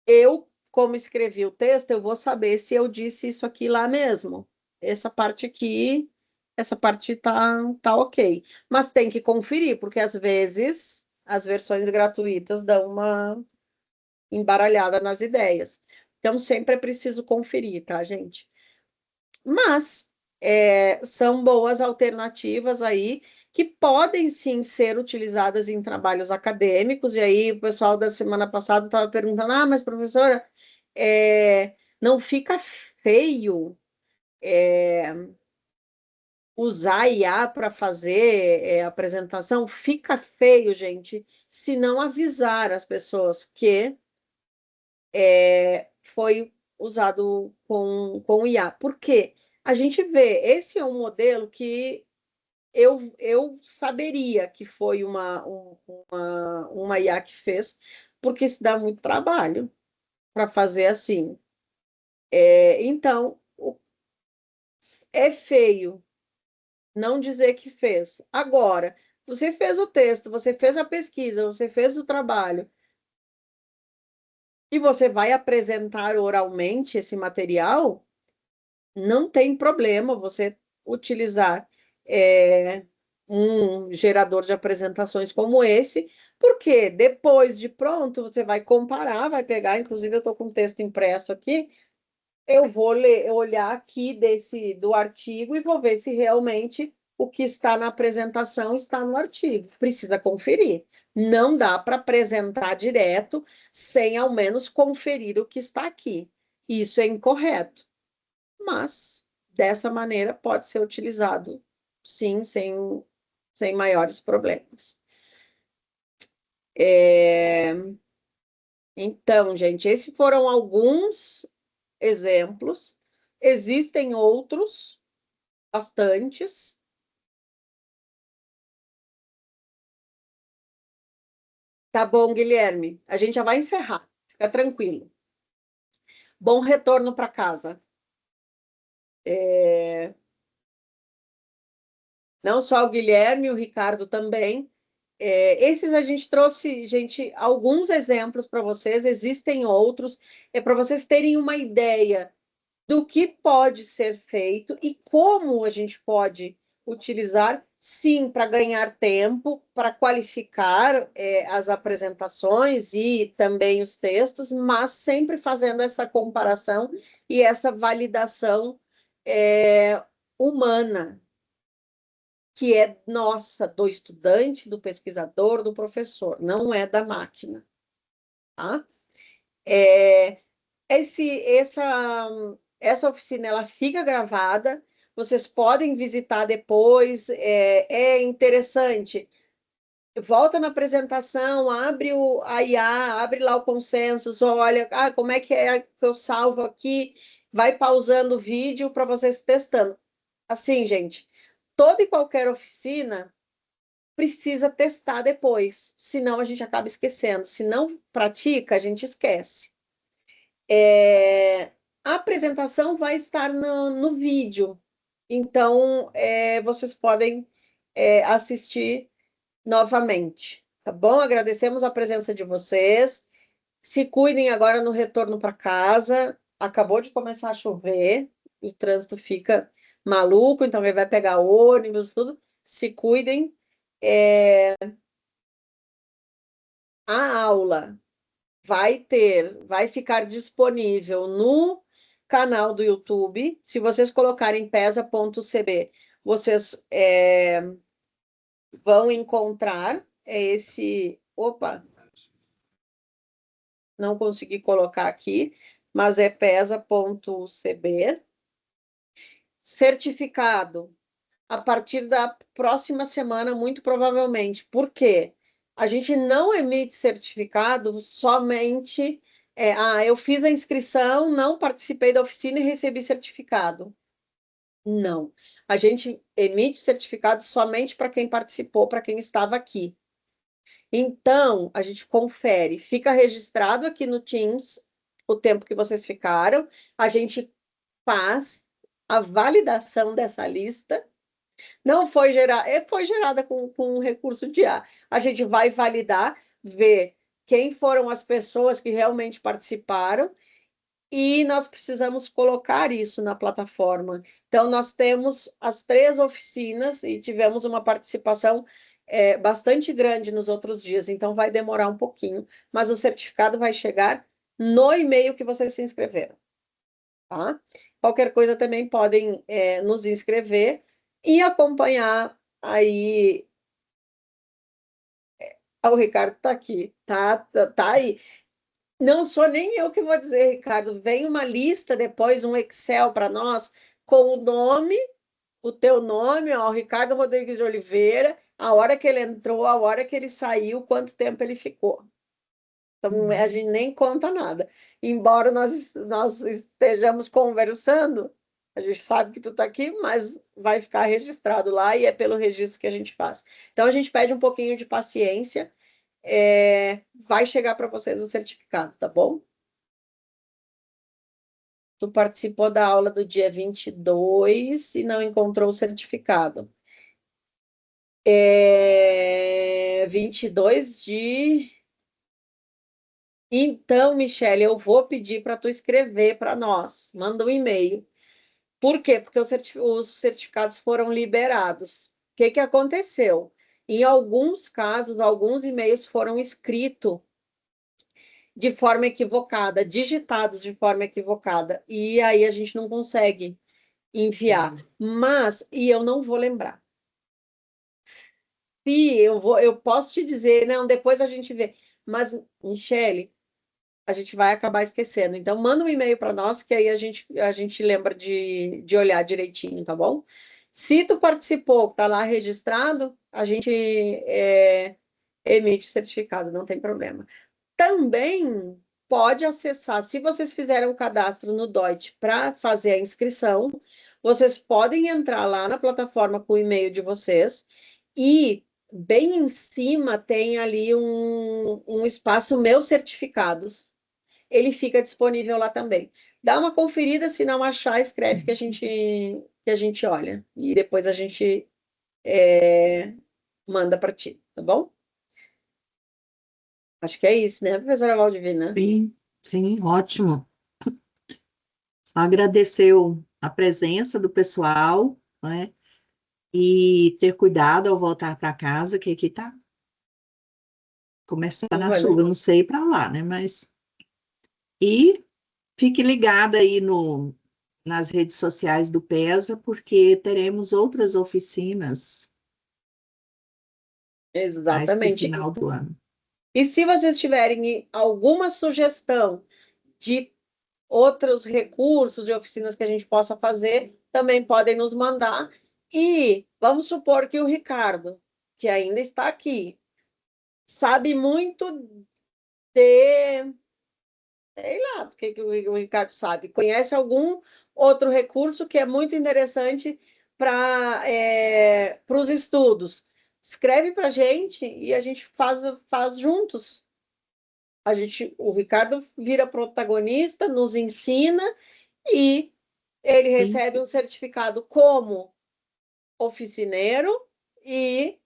Eu, como escrevi o texto, eu vou saber se eu disse isso aqui lá mesmo. Essa parte aqui, essa parte tá ok. Mas tem que conferir, porque às vezes as versões gratuitas dão uma embaralhada nas ideias. Então, sempre é preciso conferir, tá, gente? Mas são boas alternativas aí que podem sim ser utilizadas em trabalhos acadêmicos. E aí, o pessoal da semana passada estava perguntando: mas professora, não fica feio usar IA para fazer apresentação? Fica feio, gente, se não avisar as pessoas que foi usado com IA. Por quê? A gente vê, esse é um modelo que eu saberia que foi uma IA que fez, porque se dá muito trabalho para fazer assim. Então, é feio não dizer que fez. Agora, você fez o texto, você fez a pesquisa, você fez o trabalho, e você vai apresentar oralmente esse material, não tem problema você utilizar um gerador de apresentações como esse, porque depois de pronto, você vai comparar, vai pegar, inclusive eu estou com um texto impresso aqui, eu vou olhar aqui do artigo e vou ver se realmente o que está na apresentação está no artigo. Precisa conferir. Não dá para apresentar direto sem ao menos conferir o que está aqui. Isso é incorreto. Mas, dessa maneira, pode ser utilizado, sim, sem maiores problemas. Então, gente, esses foram alguns exemplos. Existem outros, bastantes. Tá bom, Guilherme. A gente já vai encerrar. Fica tranquilo. Bom retorno para casa. Não só o Guilherme, o Ricardo também. Esses a gente trouxe, gente, alguns exemplos para vocês. Existem outros. Para vocês terem uma ideia do que pode ser feito e como a gente pode utilizar sim, para ganhar tempo, para qualificar as apresentações e também os textos, mas sempre fazendo essa comparação e essa validação humana, que é nossa, do estudante, do pesquisador, do professor, não é da máquina, tá? Essa oficina ela fica gravada, vocês podem visitar depois, é interessante. Volta na apresentação, abre a IA, abre lá o consensus, olha, como é que eu salvo aqui, vai pausando o vídeo para vocês testando. Assim, gente, toda e qualquer oficina precisa testar depois, senão a gente acaba esquecendo. Se não pratica, a gente esquece. A apresentação vai estar no vídeo, então vocês podem assistir novamente, tá bom? Agradecemos a presença de vocês. Se cuidem agora no retorno para casa. Acabou de começar a chover, o trânsito fica maluco, então vai pegar ônibus, tudo. Se cuidem. A aula vai ficar disponível no canal do YouTube. Se vocês colocarem pesa.cb, vocês vão encontrar esse. Opa, não consegui colocar aqui, mas é pesa.cb. Certificado a partir da próxima semana, muito provavelmente. Por quê? A gente não emite certificado somente. Eu fiz a inscrição, não participei da oficina e recebi certificado. Não. A gente emite certificado somente para quem participou, para quem estava aqui. Então, a gente confere, fica registrado aqui no Teams o tempo que vocês ficaram, a gente faz a validação dessa lista. Não foi gerada, foi gerada com um recurso de IA. A gente vai validar, ver quem foram as pessoas que realmente participaram e nós precisamos colocar isso na plataforma. Então, nós temos as 3 oficinas e tivemos uma participação bastante grande nos outros dias, então vai demorar um pouquinho, mas o certificado vai chegar no e-mail que vocês se inscreveram, tá? Qualquer coisa também podem nos inscrever e acompanhar aí. O Ricardo está aqui, tá aí. Não sou nem eu que vou dizer, Ricardo. Vem uma lista depois, um Excel para nós, com o nome, o teu nome, ó, Ricardo Rodrigues de Oliveira, a hora que ele entrou, a hora que ele saiu, quanto tempo ele ficou. Então, a gente nem conta nada. Embora nós estejamos conversando, a gente sabe que tu está aqui, mas vai ficar registrado lá e é pelo registro que a gente faz. Então, a gente pede um pouquinho de paciência. Vai chegar para vocês o certificado, tá bom? Tu participou da aula do dia 22 e não encontrou o certificado. 22 de... Então, Michele, eu vou pedir para tu escrever para nós. Manda um e-mail. Por quê? Porque os certificados foram liberados. O que aconteceu? Em alguns casos, alguns e-mails foram escritos de forma equivocada, digitados de forma equivocada, e aí a gente não consegue enviar. Mas, e eu não vou lembrar. Se eu posso te dizer, não, depois a gente vê. Mas, Michele, a gente vai acabar esquecendo. Então, manda um e-mail para nós, que aí a gente lembra de olhar direitinho, tá bom? Se tu participou, tá lá registrado, a gente emite certificado, não tem problema. Também pode acessar, se vocês fizeram o cadastro no Deutsche para fazer a inscrição, vocês podem entrar lá na plataforma com o e-mail de vocês e bem em cima tem ali um espaço Meus Certificados. Ele fica disponível lá também. Dá uma conferida, se não achar, escreve que a gente olha. E depois a gente manda para ti, tá bom? Acho que é isso, né, professora Valdivina? Sim, sim, ótimo. Agradeceu a presença do pessoal, né? e ter cuidado ao voltar para casa, que aqui tá começando a Olha. chuva, não sei para lá, né? Mas e fique ligada aí nas redes sociais do PESA, porque teremos outras oficinas mais para o Exatamente. final do ano. E se vocês tiverem alguma sugestão de outros recursos de oficinas que a gente possa fazer, também podem nos mandar. E vamos supor que o Ricardo, que ainda está aqui, sabe muito de, sei lá, do que o Ricardo sabe, conhece algum outro recurso que é muito interessante para os estudos. Escreve para a gente e a gente faz juntos. O Ricardo vira protagonista, nos ensina e ele Sim, recebe um certificado como oficineiro e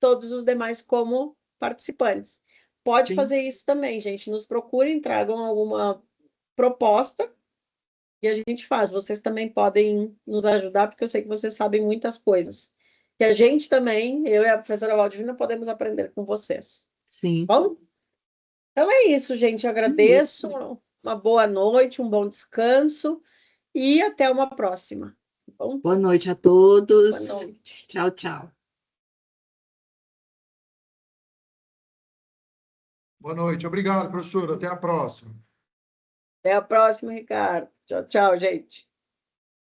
todos os demais como participantes. Pode sim, fazer isso também, gente. Nos procurem, tragam alguma proposta e a gente faz. Vocês também podem nos ajudar, porque eu sei que vocês sabem muitas coisas. Que a gente também, eu e a professora Valdivina, podemos aprender com vocês. sim. Bom? Então é isso, gente. Eu agradeço. Isso. Uma boa noite, um bom descanso e até uma próxima. Tá bom? Boa noite a Boa todos. noite. Tchau, tchau. Boa noite. Obrigado, professor. Até a próxima. Até a próxima, Ricardo. Tchau, tchau, gente.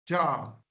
Tchau.